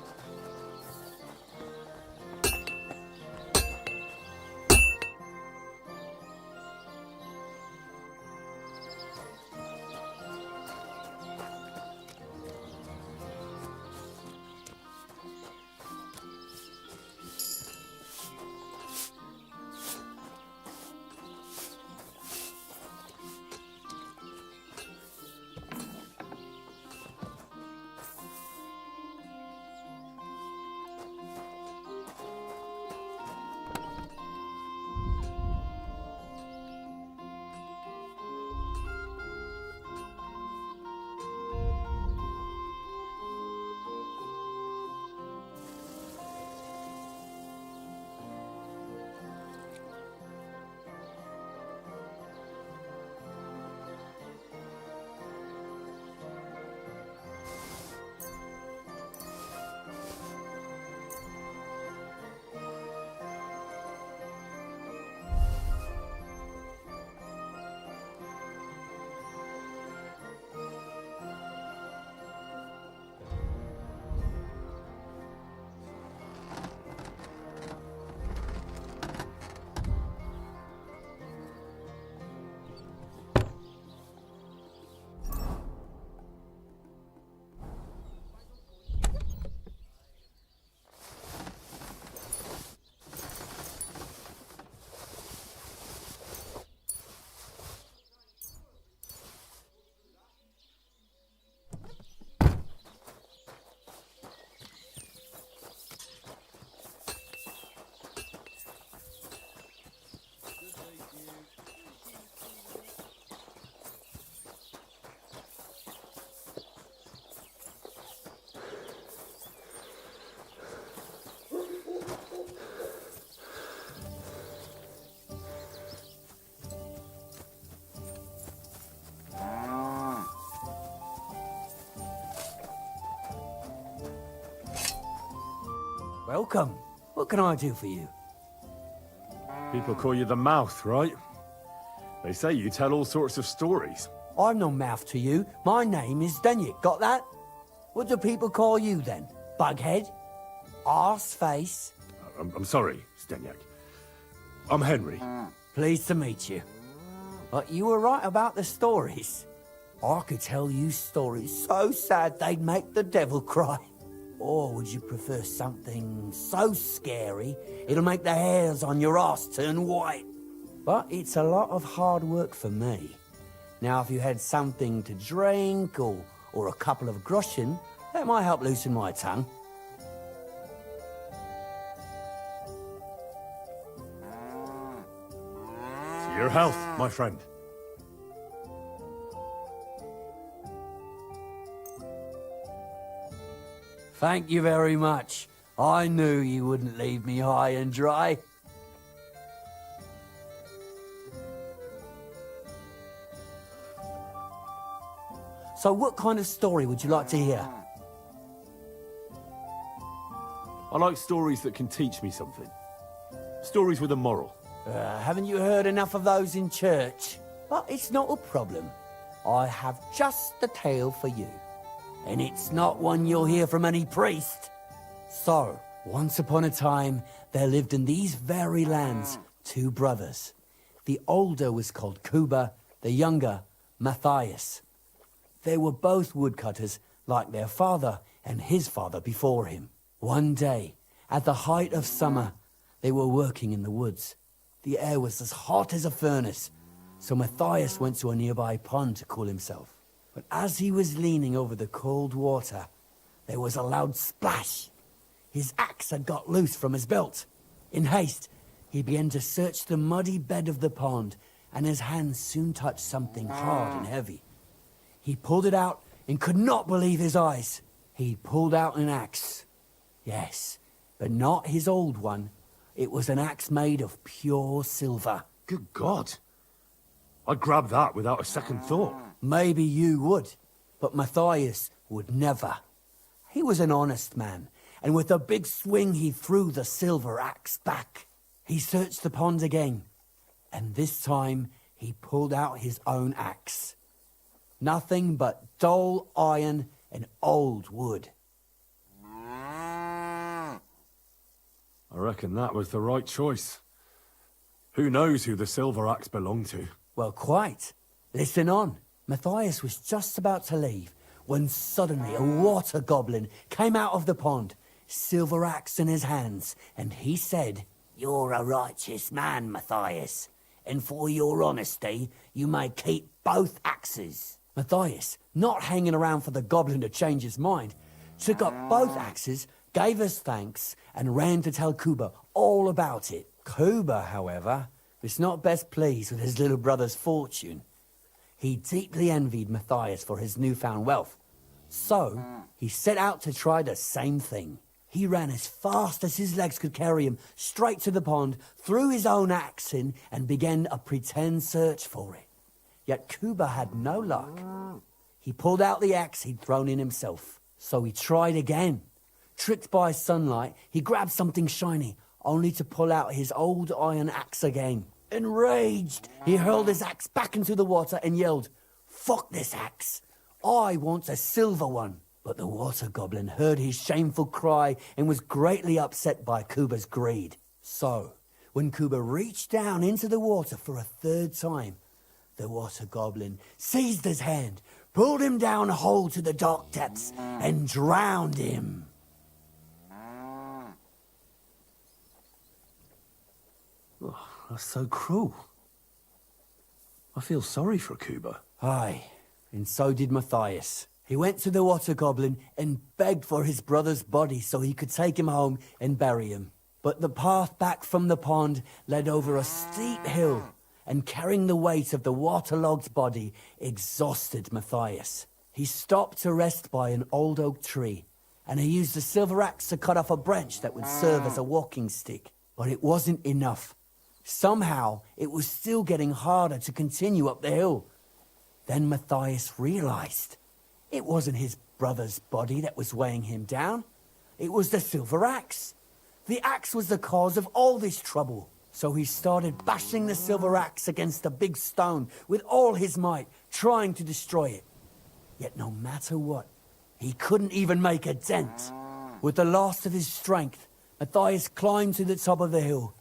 Welcome. What can I do for you? People call you the Mouth, right? They say you tell all sorts of stories. I'm no mouth to you. My name is Denyek, got that? What do people call you then? Bughead? Arseface? I'm sorry, Stenyak. I'm Henry. Pleased to meet you. But you were right about the stories. I could tell you stories so sad they'd make the devil cry. Or would you prefer something so scary it'll make the hairs on your ass turn white? But it's a lot of hard work for me. Now, if you had something to drink or a couple of groschen, that might help loosen my tongue. To your health, my friend. Thank you very much. I knew you wouldn't leave me high and dry. So what kind of story would you like to hear? I like stories that can teach me something. Stories with a moral. Haven't you heard enough of those in church? But it's not a problem. I have just the tale for you. And it's not one you'll hear from any priest. So, once upon a time, there lived in these very lands 2 brothers. The older was called Kuba, the younger, Matthias. They were both woodcutters, like their father and his father before him. One day, at the height of summer, they were working in the woods. The air was as hot as a furnace, so Matthias went to a nearby pond to cool himself. But as he was leaning over the cold water, there was a loud splash. His axe had got loose from his belt. In haste, he began to search the muddy bed of the pond, and his hands soon touched something hard and heavy. He pulled it out and could not believe his eyes. He pulled out an axe. Yes, but not his old one. It was an axe made of pure silver. Good God. I'd grab that without a second thought. Maybe you would, but Matthias would never. He was an honest man, and with a big swing he threw the silver axe back. He searched the pond again, and this time he pulled out his own axe. Nothing but dull iron and old wood. I reckon that was the right choice. Who knows who the silver axe belonged to? Well, quite. Listen on. Matthias was just about to leave when suddenly a water goblin came out of the pond, silver axe in his hands, and he said, "You're a righteous man, Matthias, and for your honesty, you may keep both axes." Matthias, not hanging around for the goblin to change his mind, took up both axes, gave us thanks, and ran to tell Kuba all about it. Kuba, however, was not best pleased with his little brother's fortune. He deeply envied Matthias for his newfound wealth. So, he set out to try the same thing. He ran as fast as his legs could carry him straight to the pond, threw his own axe in, and began a pretend search for it. Yet Kuba had no luck. He pulled out the axe he'd thrown in himself. So he tried again. Tricked by sunlight, he grabbed something shiny, only to pull out his old iron axe again. Enraged, he hurled his axe back into the water and yelled, "Fuck this axe! I want a silver one!" But the water goblin heard his shameful cry and was greatly upset by Kuba's greed. So, when Kuba reached down into the water for a third time, the water goblin seized his hand, pulled him down a hole to the dark depths, and drowned him. Oh, that's so cruel. I feel sorry for Kuba. Aye, and so did Matthias. He went to the water goblin and begged for his brother's body so he could take him home and bury him. But the path back from the pond led over a steep hill, and carrying the weight of the waterlogged body exhausted Matthias. He stopped to rest by an old oak tree, and he used a silver axe to cut off a branch that would serve as a walking stick. But it wasn't enough. Somehow, it was still getting harder to continue up the hill. Then Matthias realized it wasn't his brother's body that was weighing him down. It was the silver axe. The axe was the cause of all this trouble. So he started bashing the silver axe against the big stone with all his might, trying to destroy it. Yet no matter what, he couldn't even make a dent. With the last of his strength, Matthias climbed to the top of the hill.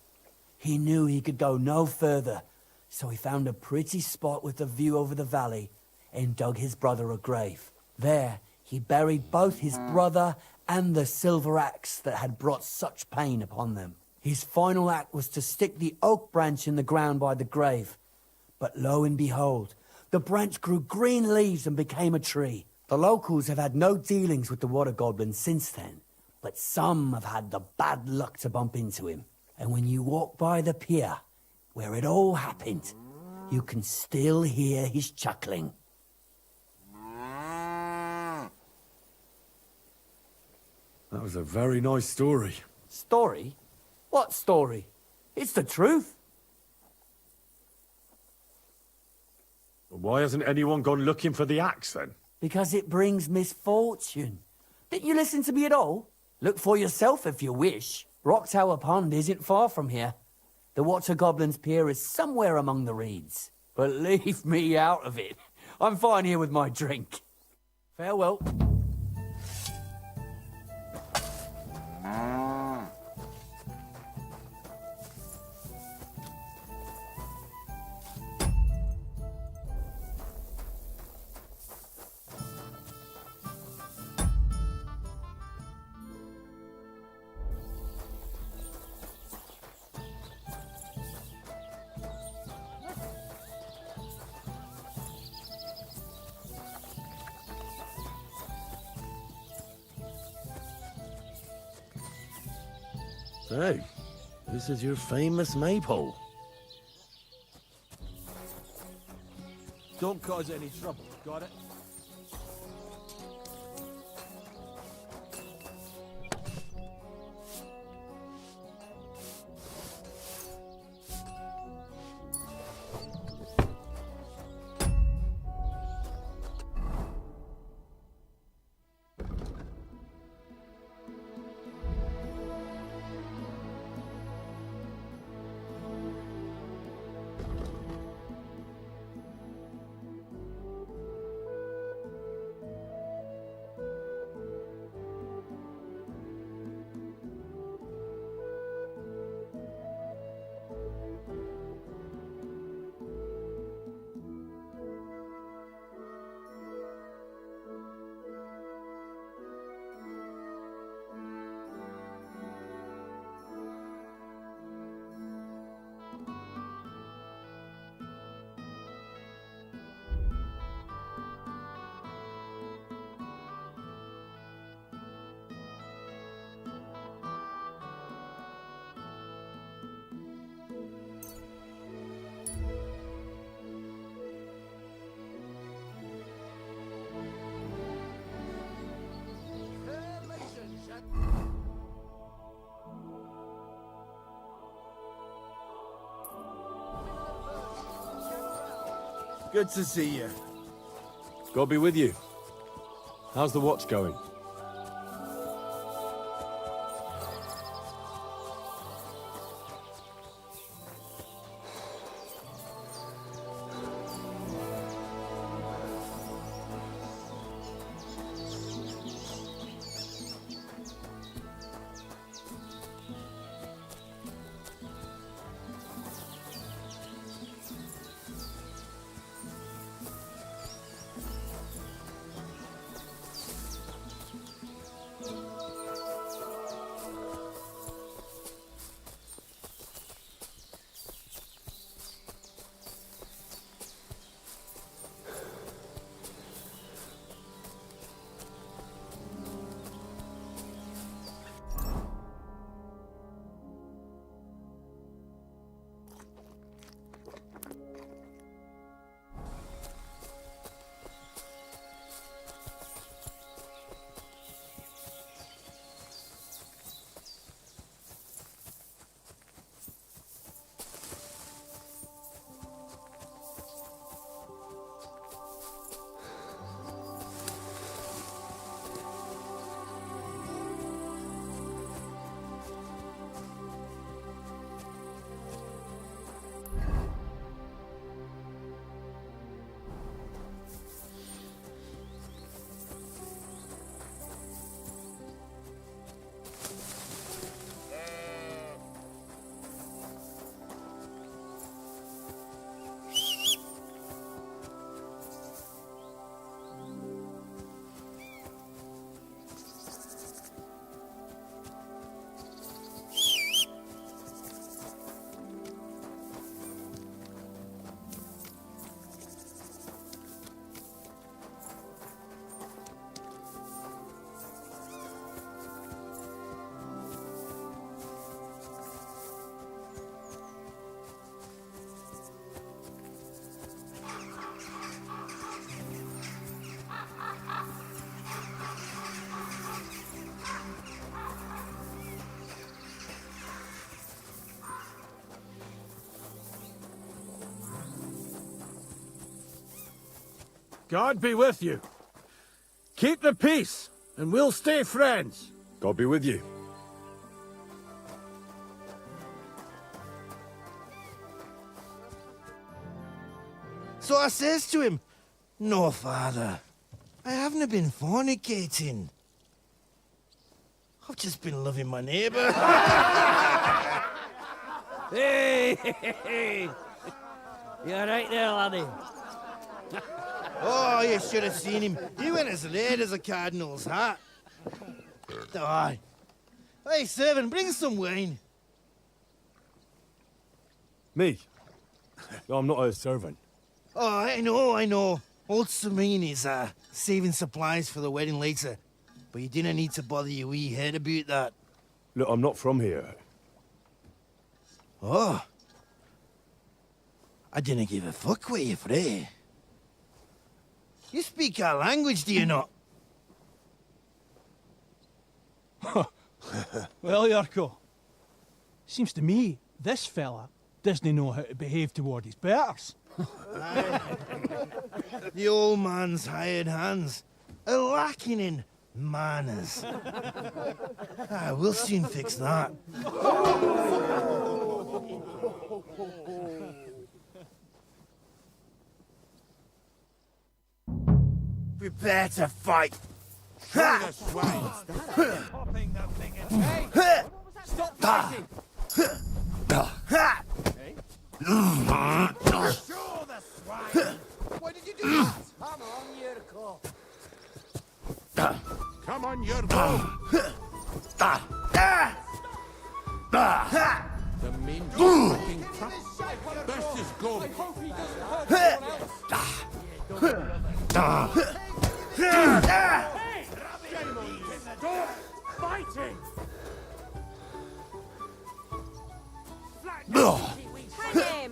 He knew he could go no further, so he found a pretty spot with a view over the valley and dug his brother a grave. There, he buried both his brother and the silver axe that had brought such pain upon them. His final act was to stick the oak branch in the ground by the grave. But lo and behold, the branch grew green leaves and became a tree. The locals have had no dealings with the water goblin since then, but some have had the bad luck to bump into him. And when you walk by the pier, where it all happened, you can still hear his chuckling. That was a very nice story. Story? What story? It's the truth. Why hasn't anyone gone looking for the axe then? Because it brings misfortune. Didn't you listen to me at all? Look for yourself if you wish. Rock Tower Pond isn't far from here. The Water Goblin's Pier is somewhere among the reeds. But leave me out of it. I'm fine here with my drink. Farewell. So, this is your famous maypole. Don't cause any trouble, got it? Good to see you. God be with you. How's the watch going? God be with you. Keep the peace, and we'll stay friends. God be with you. So I says to him, "No, father, I haven't been fornicating. I've just been loving my neighbour." Hey! You alright there, laddie? Oh, you should have seen him. He went as red as a cardinal's hat. Aye. Hey, servant, bring some wine. Me? No, I'm not a servant. Oh, I know. Old Samine is saving supplies for the wedding later. But you didn't need to bother your wee head about that. Look, I'm not from here. Oh. I didn't give a fuck what you're frae. You speak our language, do you not? Well, Yurko, seems to me this fella doesn't know how to behave toward his betters. The old man's hired hands are lacking in manners. We'll soon fix that. Prepare to fight. Ha! Stop fighting! Why did you do that? Hammer on your core. Come on, your go! The mean fucking crap. Best is go. Stop fighting! Hang him!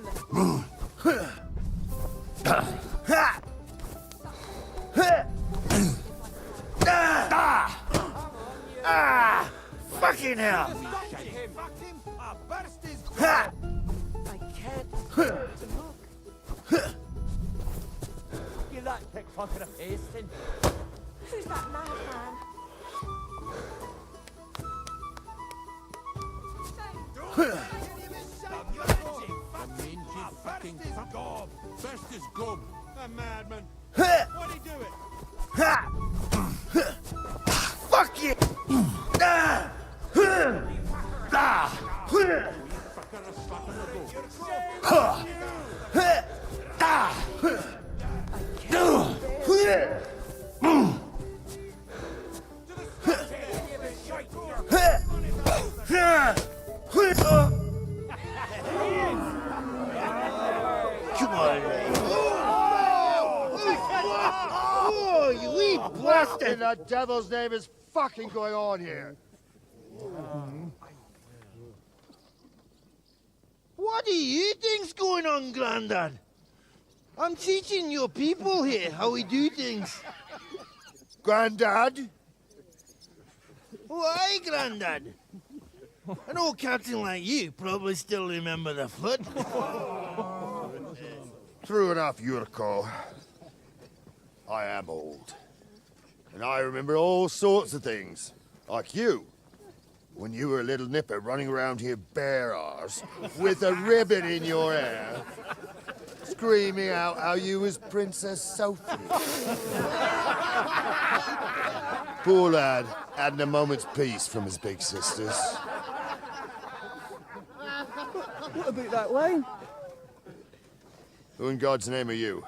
Fucking hell! I can't. Give that pickpocket a pasting. Who's that madman? The mangy fucking crap. Best is go. A madman. What'd he do it? Fuck you! Come on, mate. Oh, you wee What bastard! in the devil's name is fucking going on here? What do you think's going on, Grandad? I'm teaching your people here how we do things. Grandad? Why, Grandad? An old captain like you probably still remember the flood. True enough, Yurko. I am old. And I remember all sorts of things. Like you. When you were a little nipper running around here bare arse, with a ribbon in your hair, screaming out how you was Princess Sophie. Poor lad, hadn't a moment's peace from his big sisters. What about that wine? Who in God's name are you?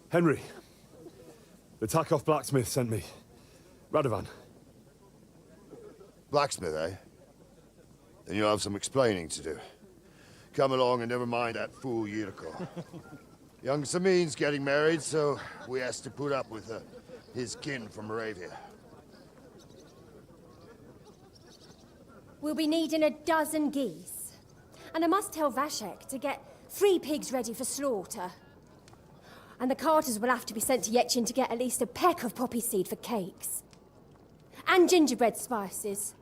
Henry. The Takoff blacksmith sent me. Radovan. Blacksmith, eh? Then you'll have some explaining to do. Come along and never mind that fool Yirko. Young Samin's getting married, so we has to put up with his kin from Moravia. We'll be needing a dozen geese. And I must tell Vashek to get 3 pigs ready for slaughter. And the carters will have to be sent to Yetchin to get at least a peck of poppy seed for cakes. And gingerbread spices.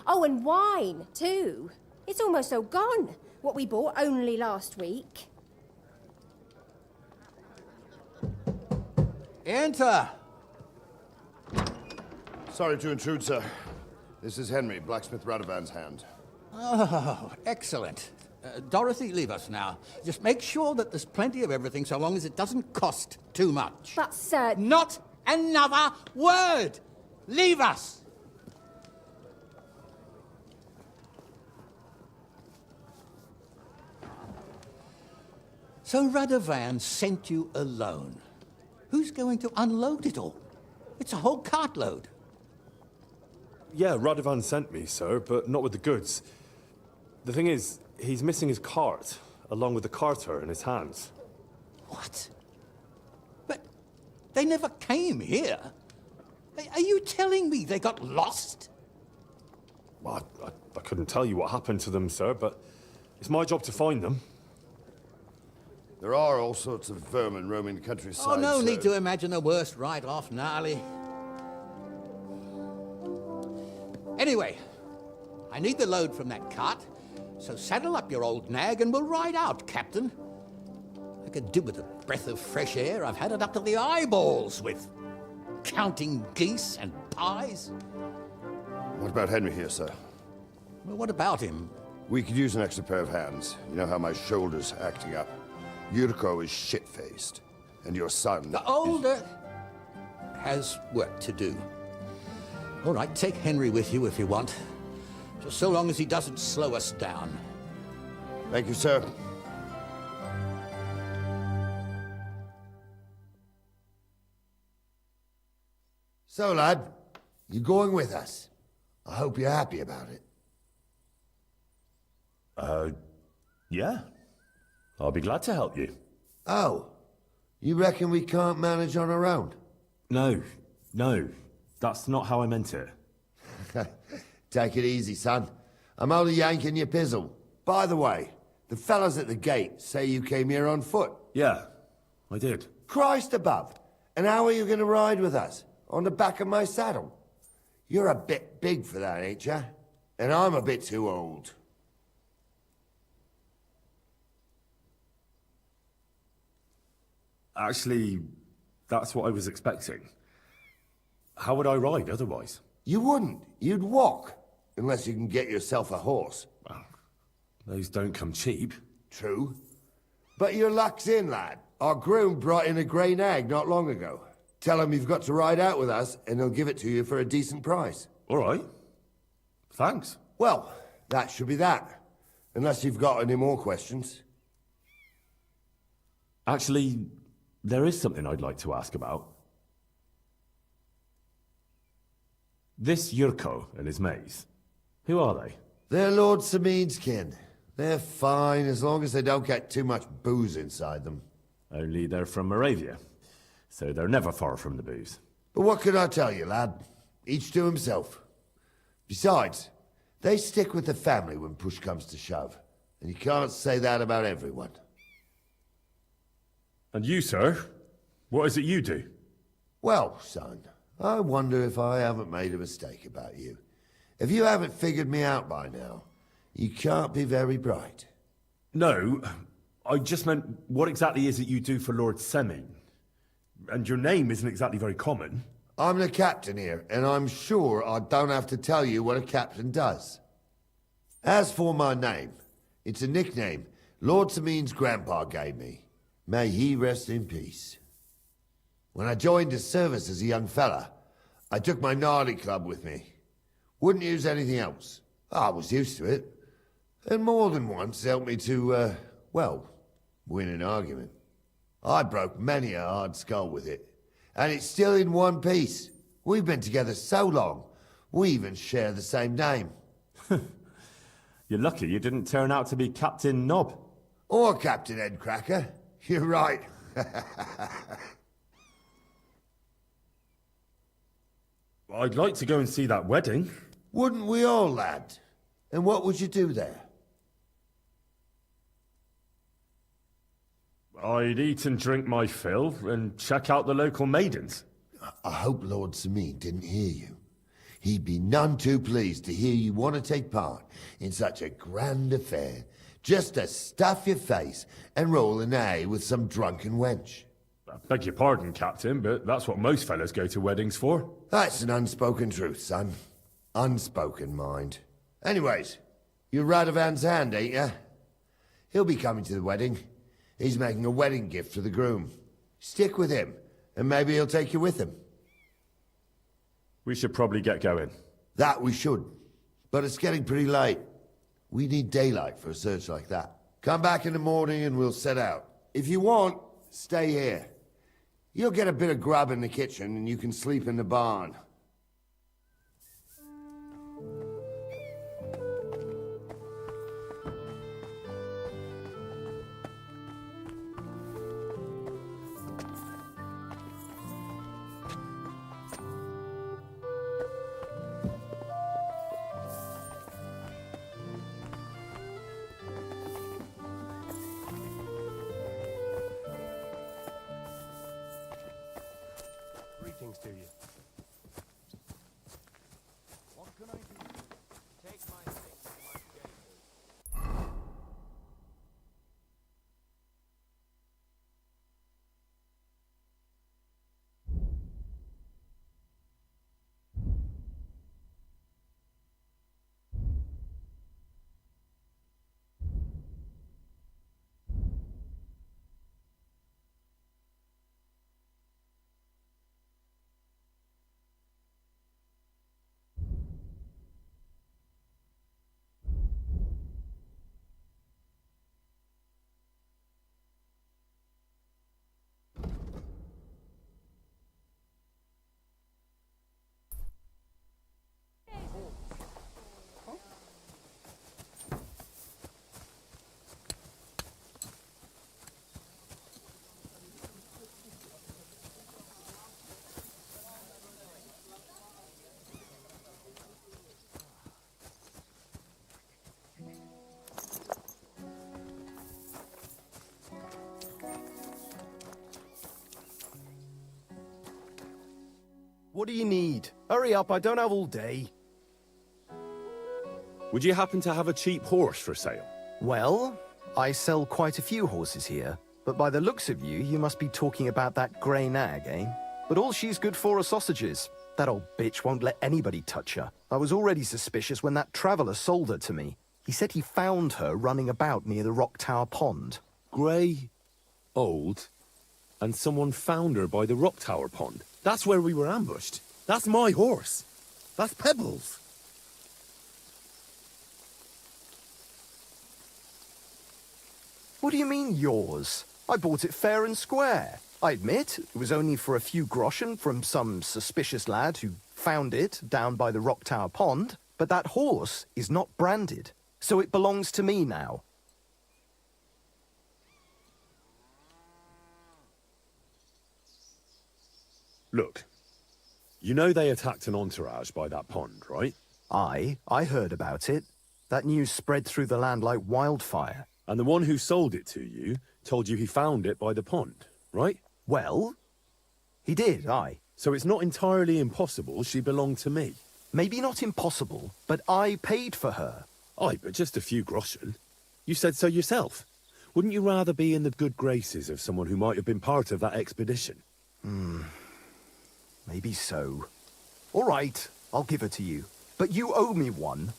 Oh, and wine, too. It's almost all gone, what we bought only last week. Enter! Sorry to intrude, sir. This is Henry, blacksmith Radovan's hand. Oh, excellent. Dorothy, leave us now. Just make sure that there's plenty of everything so long as it doesn't cost too much. But, sir... Not another word! Leave us! So Radovan sent you alone. Who's going to unload it all? It's a whole cartload. Yeah, Radovan sent me, sir, but not with the goods. The thing is, he's missing his cart, along with the carter in his hands. What? But they never came here. Are you telling me they got lost? Well, I couldn't tell you what happened to them, sir, but it's my job to find them. There are all sorts of vermin roaming the countryside. Oh, no sir. need to imagine the worst right off, gnarly. Anyway, I need the load from that cart, so saddle up your old nag and we'll ride out, Captain. I could do with a breath of fresh air. I've had it up to the eyeballs with counting geese and pies. What about Henry here, sir? Well, what about him? We could use an extra pair of hands. You know how my shoulder's acting up. Yuriko is shit-faced, and your son... The older has work to do. All right, take Henry with you if you want. Just so long as he doesn't slow us down. Thank you, sir. So, lad, you going with us? I hope you're happy about it. Yeah. I'll be glad to help you. Oh, you reckon we can't manage on our own? No. That's not how I meant it. Take it easy, son. I'm only yanking your pizzle. By the way, the fellas at the gate say you came here on foot. Yeah, I did. Christ above. And how are you going to ride with us? On the back of my saddle? You're a bit big for that, ain't ya? And I'm a bit too old. Actually, that's what I was expecting. How would I ride otherwise? You wouldn't. You'd walk. Unless you can get yourself a horse. Well, those don't come cheap. True. But your luck's in, lad. Our groom brought in a grey nag not long ago. Tell him you've got to ride out with us, and he'll give it to you for a decent price. All right. Thanks. Well, that should be that. Unless you've got any more questions. Actually, there is something I'd like to ask about. This Yurko and his mates, who are they? They're Lord Samin's kin. They're fine as long as they don't get too much booze inside them. Only they're from Moravia, so they're never far from the booze. But what can I tell you, lad? Each to himself. Besides, they stick with the family when push comes to shove. And you can't say that about everyone. And you, sir? What is it you do? Well, son, I wonder if I haven't made a mistake about you. If you haven't figured me out by now, you can't be very bright. No, I just meant, what exactly is it you do for Lord Semin? And your name isn't exactly very common. I'm the captain here, and I'm sure I don't have to tell you what a captain does. As for my name, it's a nickname Lord Samin's grandpa gave me. May he rest in peace. When I joined his service as a young fella, I took my gnarly club with me. Wouldn't use anything else. I was used to it. And more than once helped me to, well, win an argument. I broke many a hard skull with it. And it's still in one piece. We've been together so long, we even share the same name. You're lucky you didn't turn out to be Captain Knob. Or Captain Headcracker. You're right. I'd like to go and see that wedding. Wouldn't we all, lad? And what would you do there? I'd eat and drink my fill and check out the local maidens. I hope Lord Samin didn't hear you. He'd be none too pleased to hear you want to take part in such a grand affair, just to stuff your face and roll an A with some drunken wench. I beg your pardon, Captain, but that's what most fellas go to weddings for. That's an unspoken truth, son. Unspoken, mind. Anyways, you're Radovan's hand, ain't ya? He'll be coming to the wedding. He's making a wedding gift for the groom. Stick with him, and maybe he'll take you with him. We should probably get going. That we should. But it's getting pretty late. We need daylight for a search like that. Come back in the morning and we'll set out. If you want, stay here. You'll get a bit of grub in the kitchen and you can sleep in the barn. Greetings to you. What can I do? Take my things to my chambers. What do you need? Hurry up, I don't have all day. Would you happen to have a cheap horse for sale? Well, I sell quite a few horses here, but by the looks of you, you must be talking about that grey nag, eh? But all she's good for are sausages. That old bitch won't let anybody touch her. I was already suspicious when that traveller sold her to me. He said he found her running about near the Rock Tower Pond. Grey, old, and someone found her by the Rock Tower Pond. That's where we were ambushed. That's my horse. That's Pebbles. What do you mean, yours? I bought it fair and square. I admit, it was only for a few groschen from some suspicious lad who found it down by the Rock Tower Pond, but that horse is not branded, so it belongs to me now. Look, you know they attacked an entourage by that pond, right? I heard about it. That news spread through the land like wildfire. And the one who sold it to you told you he found it by the pond, right? Well, he did, aye. So it's not entirely impossible she belonged to me. Maybe not impossible, but I paid for her. Aye, but just a few groschen. You said so yourself. Wouldn't you rather be in the good graces of someone who might have been part of that expedition? Maybe so. All right, I'll give her to you. But you owe me one.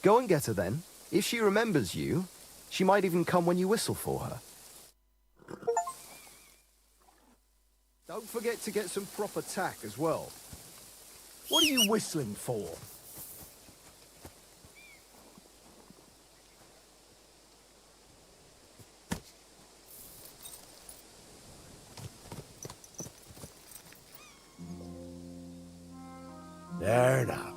Go and get her then. If she remembers you, she might even come when you whistle for her. Don't forget to get some proper tack as well. What are you whistling for? There now.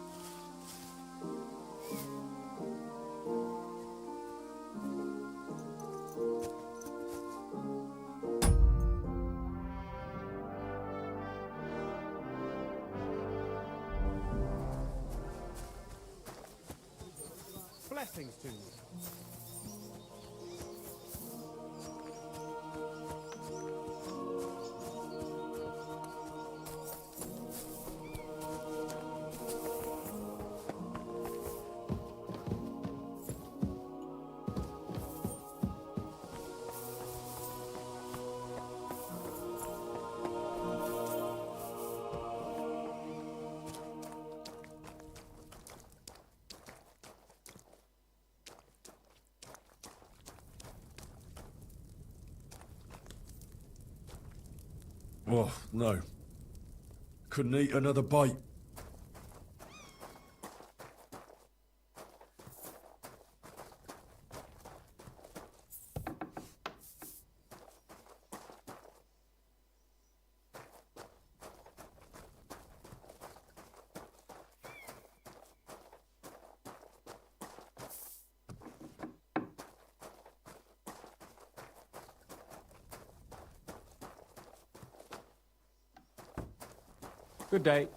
Blessings to you. Oh, no. Couldn't eat another bite. Good day.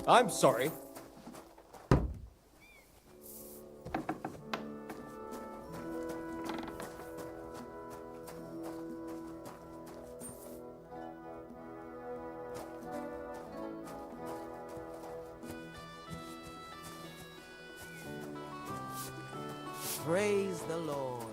I'm sorry. Praise the Lord.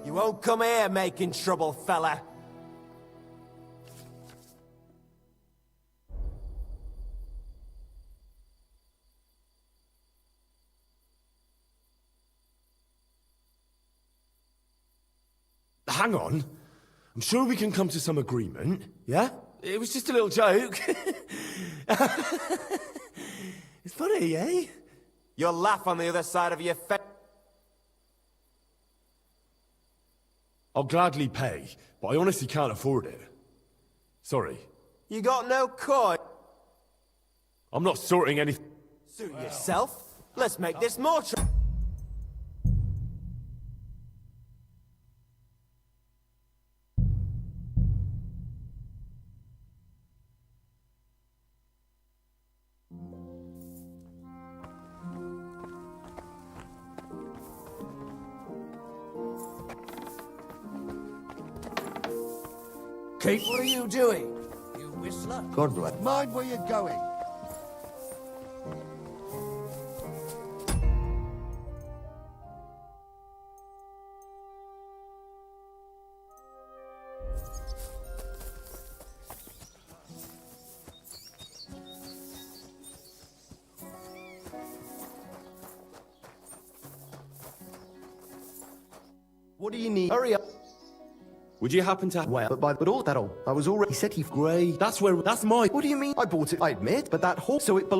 You won't come here making trouble, fella. Hang on. I'm sure we can come to some agreement, yeah? It was just a little joke. It's funny, eh? You'll laugh on the other side of your face. I'll gladly pay, but I honestly can't afford it. Sorry. You got no coin? I'm not sorting anything. Suit yourself. Let's make this more Kate, what are you doing? You whistler? God bless. Mind where you're going. What do you need? Hurry up. Would you happen to... Well, but all that all. I was already set. Grey. That's my... What do you mean? I bought it, I admit, but that horse, so it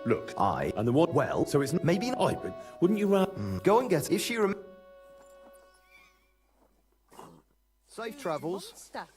Look, and the what? Well, so it's... maybe not. but wouldn't you... Go and get it. If she Safe travels. Stuff.